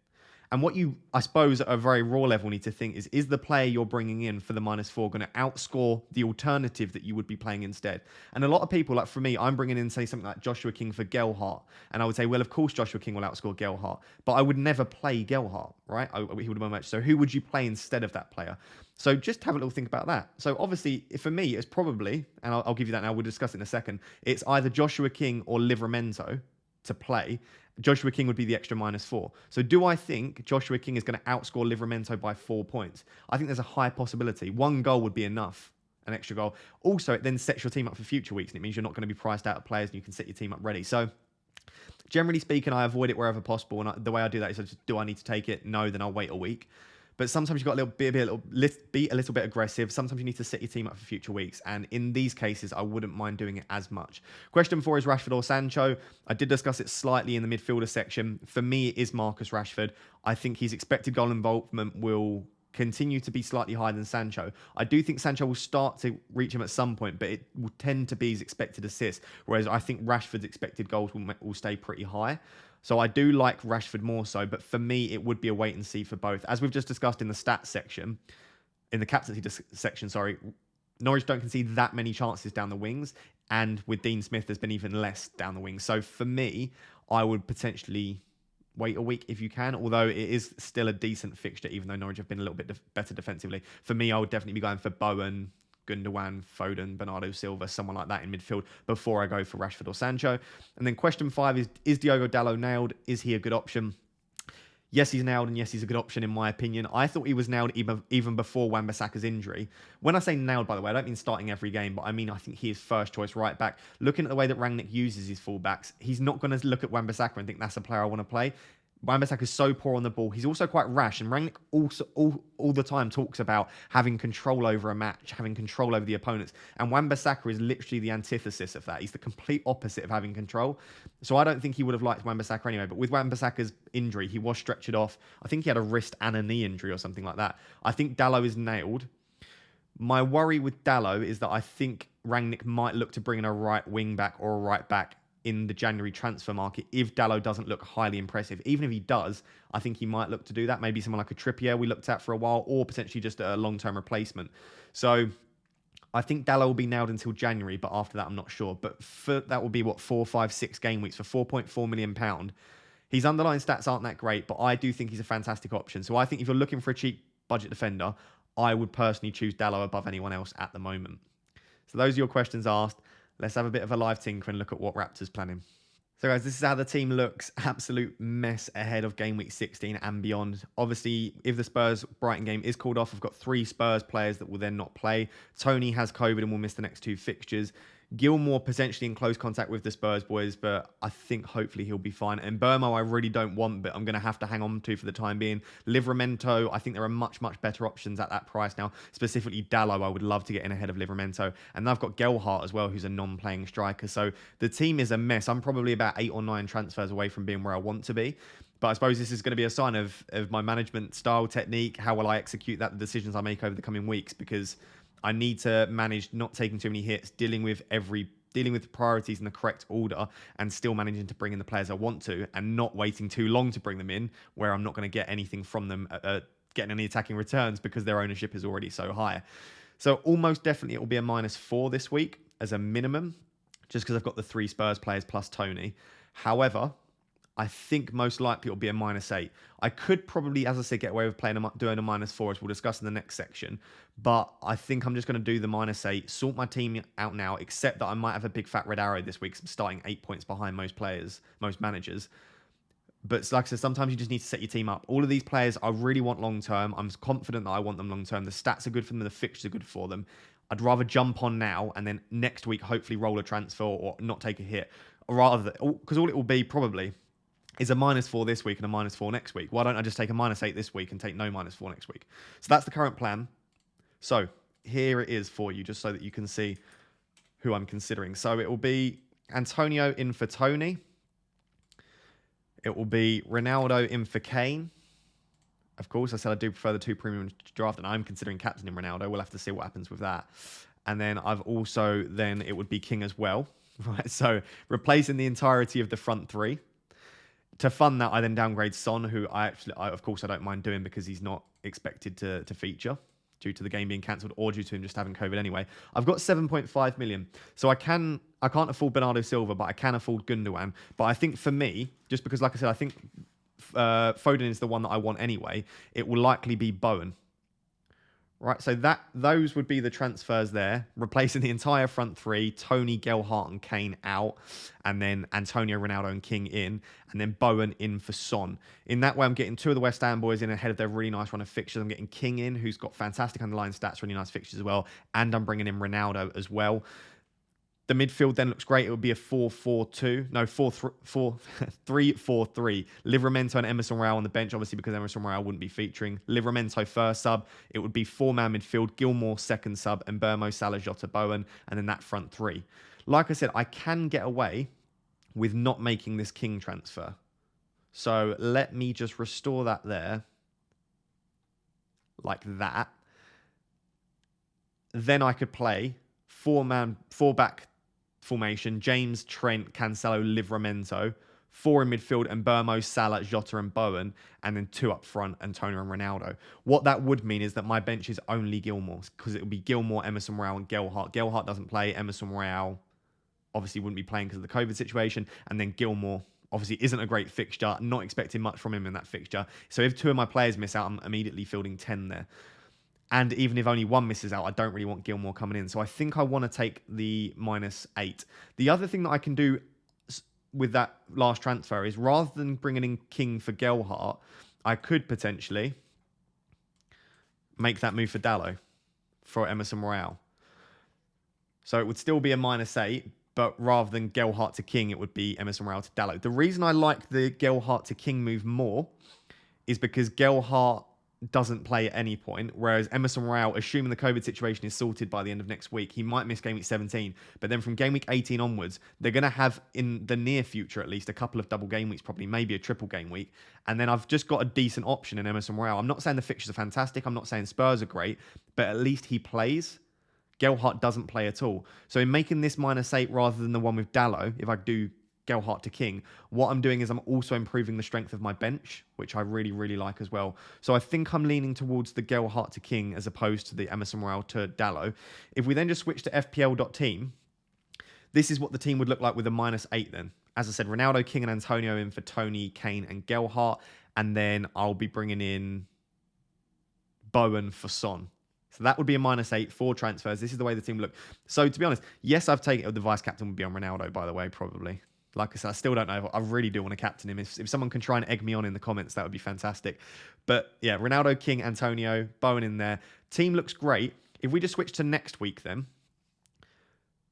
[SPEAKER 1] And what you, I suppose, at a very raw level need to think is the player you're bringing in for the -4 going to outscore the alternative that you would be playing instead? And a lot of people, like for me, I'm bringing in, say, something like Joshua King for Gelhardt. And I would say, well, of course, Joshua King will outscore Gelhardt. But I would never play Gelhardt, right? He would have won a match. So who would you play instead of that player? So just have a little think about that. So obviously, for me, it's probably, and I'll give you that now, we'll discuss it in a second, it's either Joshua King or Livramento to play. Joshua King would be the extra -4. So do I think Joshua King is going to outscore Livramento by 4 points? I think there's a high possibility. 1 goal would be enough, an extra goal. Also, it then sets your team up for future weeks, and it means you're not going to be priced out of players, and you can set your team up ready. So generally speaking, I avoid it wherever possible, and the way I do that is just, do I need to take it? No, then I'll wait a week. But sometimes you've got to be a little bit aggressive. Sometimes you need to set your team up for future weeks. And in these cases, I wouldn't mind doing it as much. Question 4 is Rashford or Sancho. I did discuss it slightly in the midfielder section. For me, it is Marcus Rashford. I think his expected goal involvement will continue to be slightly higher than Sancho. I do think Sancho will start to reach him at some point, but it will tend to be his expected assists, whereas I think Rashford's expected goals will stay pretty high. So I do like Rashford more so, but for me, it would be a wait and see for both. As we've just discussed in the stats section, in the captaincy section, sorry, Norwich don't concede that many chances down the wings, and with Dean Smith, there's been even less down the wings. So for me, I would potentially wait a week if you can, although it is still a decent fixture, even though Norwich have been a little bit better defensively. For me, I would definitely be going for Bowen, Gundogan, Foden, Bernardo Silva, someone like that in midfield before I go for Rashford or Sancho. And then question 5 is Diogo Dalot nailed? Is he a good option? Yes, he's nailed, and yes, he's a good option in my opinion. I thought he was nailed even before Wan-Bissaka's injury. When I say nailed, by the way, I don't mean starting every game, but I mean I think he is first choice right back. Looking at the way that Rangnick uses his fullbacks, he's not going to look at Wan-Bissaka and think that's a player I want to play. Wan-Bissaka is so poor on the ball. He's also quite rash, and Rangnick also all the time talks about having control over a match, having control over the opponents. And Wan-Bissaka is literally the antithesis of that. He's the complete opposite of having control. So I don't think he would have liked Wan-Bissaka anyway. But with Wan-Bissaka's injury, he was stretchered off. I think he had a wrist and a knee injury or something like that. I think Dalot is nailed. My worry with Dalot is that I think Rangnick might look to bring in a right wing back or a right back in the January transfer market if Dalot doesn't look highly impressive. Even if he does, I think he might look to do that. Maybe someone like a Trippier we looked at for a while, or potentially just a long-term replacement. So I think Dalot will be nailed until January, but after that, I'm not sure. But that will be, 4, 5, 6 game weeks for £4.4 million. His underlying stats aren't that great, but I do think he's a fantastic option. So I think if you're looking for a cheap budget defender, I would personally choose Dalot above anyone else at the moment. So those are your questions asked. Let's have a bit of a live tinker and look at what Raptor's planning. So guys, this is how the team looks. Absolute mess ahead of game week 16 and beyond. Obviously, if the Spurs-Brighton game is called off, I've got 3 Spurs players that will then not play. Tony has COVID and will miss the next 2 fixtures. Gilmour potentially in close contact with the Spurs boys, but I think hopefully he'll be fine. And Burmo I really don't want, but I'm going to have to hang on to for the time being. Livramento, I think there are much, much better options at that price now. Specifically Dalot, I would love to get in ahead of Livramento. And I've got Gelhardt as well, who's a non-playing striker. So the team is a mess. I'm probably about 8 or 9 transfers away from being where I want to be. But I suppose this is going to be a sign of my management style, technique. How will I execute that, the decisions I make over the coming weeks? Because I need to manage not taking too many hits, dealing with the priorities in the correct order, and still managing to bring in the players I want to, and not waiting too long to bring them in, where I'm not going to get anything from them, getting any attacking returns because their ownership is already so high. So almost definitely it will be a -4 this week as a minimum, just because I've got the 3 Spurs players plus Tony. However, I think most likely it'll be a -8. I could probably, as I said, get away with doing a -4, as we'll discuss in the next section. But I think I'm just going to do the -8, sort my team out now, except that I might have a big fat red arrow this week. So I'm starting 8 points behind most managers. But like I said, sometimes you just need to set your team up. All of these players I really want long-term. I'm confident that I want them long-term. The stats are good for them. The fixtures are good for them. I'd rather jump on now and then next week hopefully roll a transfer or not take a hit. Because all it will be probably is a -4 this week and a -4 next week. Why don't I just take a -8 this week and take no -4 next week? So that's the current plan. So here it is for you, just so that you can see who I'm considering. So it will be Antonio in for Tony. It will be Ronaldo in for Kane. Of course, I said I do prefer the 2 premium draft, and I'm considering captaining Ronaldo. We'll have to see what happens with that. And then it would be King as well. Right, so replacing the entirety of the front 3. To fund that, I then downgrade Son, who of course, I don't mind doing because he's not expected to feature due to the game being cancelled or due to him just having COVID anyway. I've got 7.5 million. So I can't afford Bernardo Silva, but I can afford Gundogan. But I think for me, just because, like I said, I think Foden is the one that I want anyway, it will likely be Bowen. Right, so those would be the transfers there, replacing the entire front 3, Tony, Gelhardt and Kane out, and then Antonio, Ronaldo and King in, and then Bowen in for Son. In that way, I'm getting 2 of the West Ham boys in ahead of their really nice run of fixtures. I'm getting King in, who's got fantastic underlying stats, really nice fixtures as well, and I'm bringing in Ronaldo as well. The midfield then looks great. It would be a 4-4-2. No, 3-4-3. Livramento and Emerson Royale on the bench, obviously, because Emerson Royale wouldn't be featuring. Livramento first sub. It would be 4-man midfield. Gilmour second sub. And Burmo, Salah, Jota, Bowen. And then that front 3. Like I said, I can get away with not making this King transfer. So let me just restore that there. Like that. Then I could play 4-back formation, James, Trent, Cancelo, Livramento, 4 in midfield, and Burmo, Salah, Jota, and Bowen, and then 2 up front, Antonio and Ronaldo. What that would mean is that my bench is only Gilmour, because it would be Gilmour, Emerson Royale, and Gelhardt. Gelhardt doesn't play. Emerson Royale obviously wouldn't be playing because of the COVID situation, and then Gilmour obviously isn't a great fixture. Not expecting much from him in that fixture. So if 2 of my players miss out, I'm immediately fielding 10 there. And even if only 1 misses out, I don't really want Gilmour coming in. So I think I want to take the -8. The other thing that I can do with that last transfer is, rather than bringing in King for Gelhardt, I could potentially make that move for Dalot for Emerson Royale. So it would still be a -8, but rather than Gelhardt to King, it would be Emerson Royale to Dalot. The reason I like the Gelhardt to King move more is because Gelhardt doesn't play at any point, whereas Emerson Royale, assuming the COVID situation is sorted by the end of next week, he might miss game week 17, but then from game week 18 onwards, they're going to have, in the near future at least, a couple of double game weeks, probably maybe a triple game week, and then I've just got a decent option in Emerson Royale. I'm not saying the fixtures are fantastic, I'm not saying Spurs are great, but at least he plays. Gelhardt doesn't play at all. So in making this -8 rather than the one with Dalot, if I do Gelhardt to King, what I'm doing is I'm also improving the strength of my bench, which I really, really like as well. So I think I'm leaning towards the Gelhardt to King as opposed to the Emerson Royale to Dalot. If we then just switch to FPL.team, this is what the team would look like with a -8 then. As I said, Ronaldo, King and Antonio in for Tony, Kane and Gelhardt. And then I'll be bringing in Bowen for Son. So that would be a -8, 4 transfers. This is the way the team would look. So to be honest, yes, I've taken the vice captain would be on Ronaldo, by the way, probably. Like I said, I still don't know. I really do want to captain him. If someone can try and egg me on in the comments, that would be fantastic. But yeah, Ronaldo, King, Antonio, Bowen in there. Team looks great. If we just switch to next week then,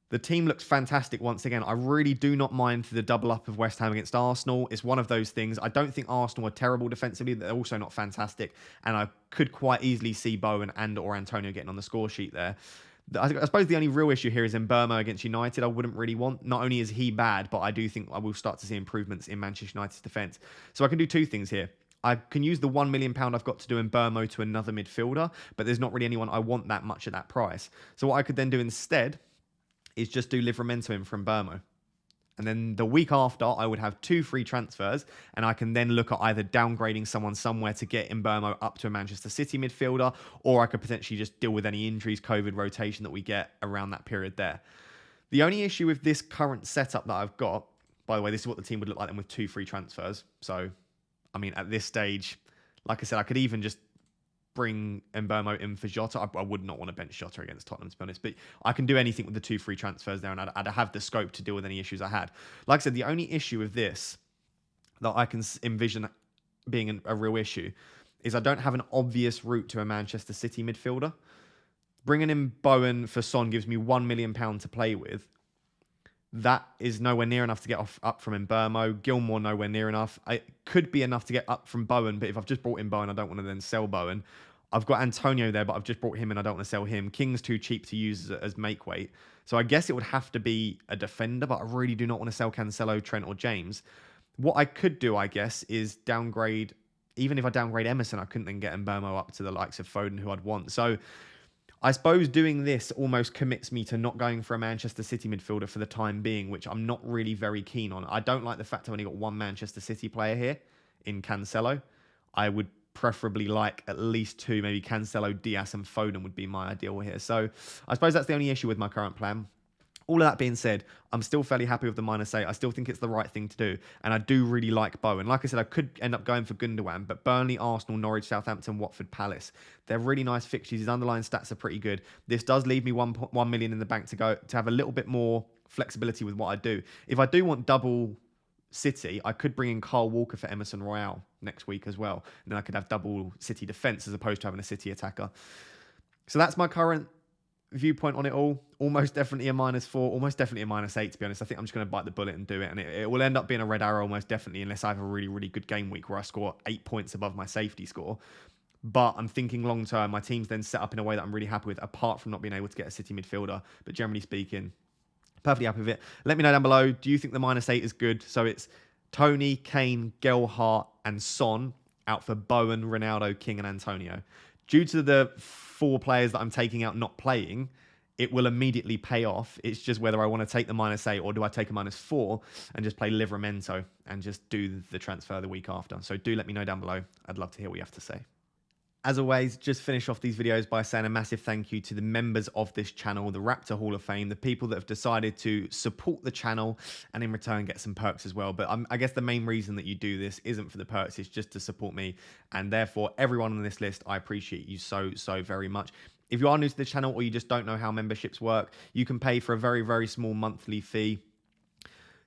[SPEAKER 1] the team looks fantastic once again. I really do not mind the double up of West Ham against Arsenal. It's one of those things. I don't think Arsenal are terrible defensively. They're also not fantastic. And I could quite easily see Bowen and or Antonio getting on the score sheet there. I suppose the only real issue here is in Burma against United. I wouldn't really want. Not only is he bad, but I do think I will start to see improvements in Manchester United's defence. So I can do 2 things here. I can use the £1 million I've got to do in Burma to another midfielder, but there's not really anyone I want that much at that price. So what I could then do instead is just do Livramento in from Burma. And then the week after, I would have 2 free transfers, and I can then look at either downgrading someone somewhere to get Mbeumo up to a Manchester City midfielder, or I could potentially just deal with any injuries, COVID rotation that we get around that period there. The only issue with this current setup that I've got, by the way, this is what the team would look like then with 2 free transfers. So, I mean, at this stage, like I said, I could even just bring Mbeumo in for Jota. I would not want to bench Jota against Tottenham, to be honest, but I can do anything with the 2 free transfers there, and I'd have the scope to deal with any issues I had. Like I said, the only issue with this that I can envision being a real issue is I don't have an obvious route to a Manchester City midfielder. Bringing in Bowen for Son gives me £1 million to play with. That is nowhere near enough to get up from Mbeumo. Gilmour nowhere near enough. It could be enough to get up from Bowen, but if I've just brought in Bowen, I don't want to then sell Bowen. I've got Antonio there, but I've just brought him in. I don't want to sell him. King's too cheap to use as make weight. So I guess it would have to be a defender, but I really do not want to sell Cancelo, Trent or James. What I could do, I guess, is downgrade. Even if I downgrade Emerson, I couldn't then get Mbeumo up to the likes of Foden, who I'd want. So I suppose doing this almost commits me to not going for a Manchester City midfielder for the time being, which I'm not really very keen on. I don't like the fact I've only got 1 Manchester City player here in Cancelo. I would preferably like at least 2, maybe Cancelo, Diaz and Foden would be my ideal here. So I suppose that's the only issue with my current plan. All of that being said, I'm still fairly happy with the -8. I still think it's the right thing to do. And I do really like Bowen. Like I said, I could end up going for Gundogan, but Burnley, Arsenal, Norwich, Southampton, Watford, Palace. They're really nice fixtures. His underlying stats are pretty good. This does leave me 1 million in the bank to have a little bit more flexibility with what I do. If I do want double City, I could bring in Kyle Walker for Emerson Royale next week as well. And then I could have double City defence as opposed to having a City attacker. So that's my current viewpoint on it all. Almost definitely a -4, almost definitely a -8, to be honest. I think I'm just going to bite the bullet and do it, and it will end up being a red arrow almost definitely, unless I have a really, really good game week where I score 8 points above my safety score. But I'm thinking long term, my team's then set up in a way that I'm really happy with, apart from not being able to get a City midfielder. But generally speaking, perfectly happy with it. Let me know down below, do you think the -8 is good? So it's Tony, Kane, Gelhardt and Son out for Bowen, Ronaldo, King and Antonio. Due to the 4 players that I'm taking out not playing, it will immediately pay off. It's just whether I want to take the -8 or do I take a -4 and just play Livramento and just do the transfer the week after. So do let me know down below. I'd love to hear what you have to say. As always, just finish off these videos by saying a massive thank you to the members of this channel, the Raptor Hall of Fame, the people that have decided to support the channel and in return get some perks as well. But I guess the main reason that you do this isn't for the perks, it's just to support me. And therefore, everyone on this list, I appreciate you so very much. If you are new to the channel or you just don't know how memberships work, you can pay for a very small monthly fee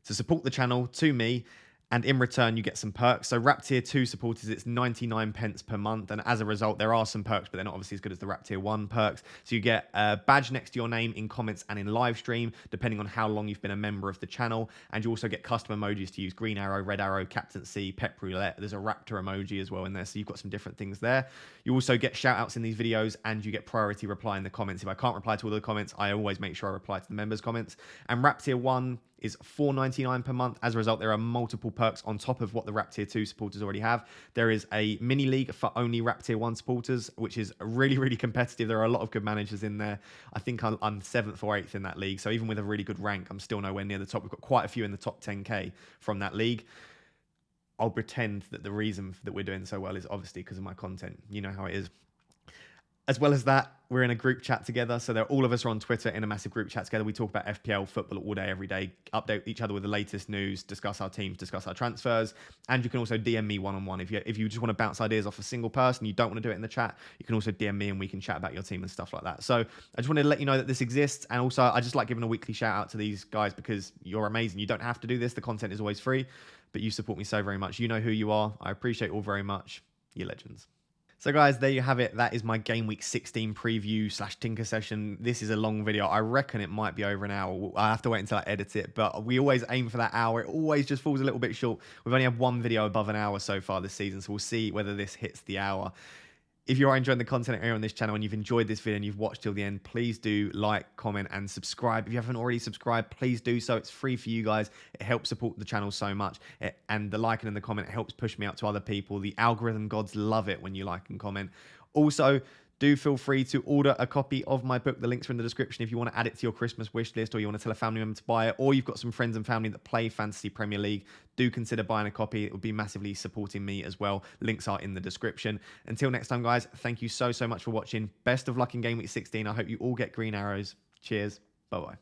[SPEAKER 1] to support the channel to me. And in return, you get some perks. So Rap Tier 2 supporters, it's 99 pence per month. And as a result, there are some perks, but they're not obviously as good as the Rap Tier 1 perks. So you get a badge next to your name in comments and in live stream, depending on how long you've been a member of the channel. And you also get custom emojis to use: green arrow, red arrow, captaincy, pep roulette. There's a Raptor emoji as well in there. So you've got some different things there. You also get shout outs in these videos and you get priority reply in the comments. If I can't reply to all the comments, I always make sure I reply to the members' comments. And Rap Tier 1 is $4.99 per month. As a result, there are multiple perks on top of what the Rap Tier 2 supporters already have. There is a mini league for only Rap Tier 1 supporters, which is really competitive. There are a lot of good managers in there. I think I'm 7th or 8th in that league. So even with a really good rank, I'm still nowhere near the top. We've got quite a few in the top 10K from that league. I'll pretend that the reason that we're doing so well is obviously because of my content. You know how it is. As well as that, we're in a group chat together. So all of us are on Twitter in a massive group chat together. We talk about FPL football all day, every day, update each other with the latest news, discuss our teams, discuss our transfers. And you can also DM me one-on-one. If you just want to bounce ideas off a single person, you don't want to do it in the chat, you can also DM me and we can chat about your team and stuff like that. So I just wanted to let you know that this exists. And also, I just like giving a weekly shout out to these guys because you're amazing. You don't have to do this. The content is always free, but you support me so very much. You know who you are. I appreciate all very much. You're legends. So guys, there you have it. That is my Game Week 16 preview / tinker session. This is a long video. I reckon it might be over an hour. I have to wait until I edit it, but we always aim for that hour. It always just falls a little bit short. We've only had one video above an hour so far this season, so we'll see whether this hits the hour. If you are enjoying the content here on this channel and you've enjoyed this video and you've watched till the end, please do like, comment, and subscribe. If you haven't already subscribed, please do so. It's free for you guys. It helps support the channel so much. And the liking and the comment helps push me out to other people. The algorithm gods love it when you like and comment. Also, do feel free to order a copy of my book. The links are in the description if you want to add it to your Christmas wish list, or you want to tell a family member to buy it, or you've got some friends and family that play Fantasy Premier League. Do consider buying a copy. It would be massively supporting me as well. Links are in the description. Until next time, guys, thank you so much for watching. Best of luck in Game Week 16. I hope you all get green arrows. Cheers. Bye-bye.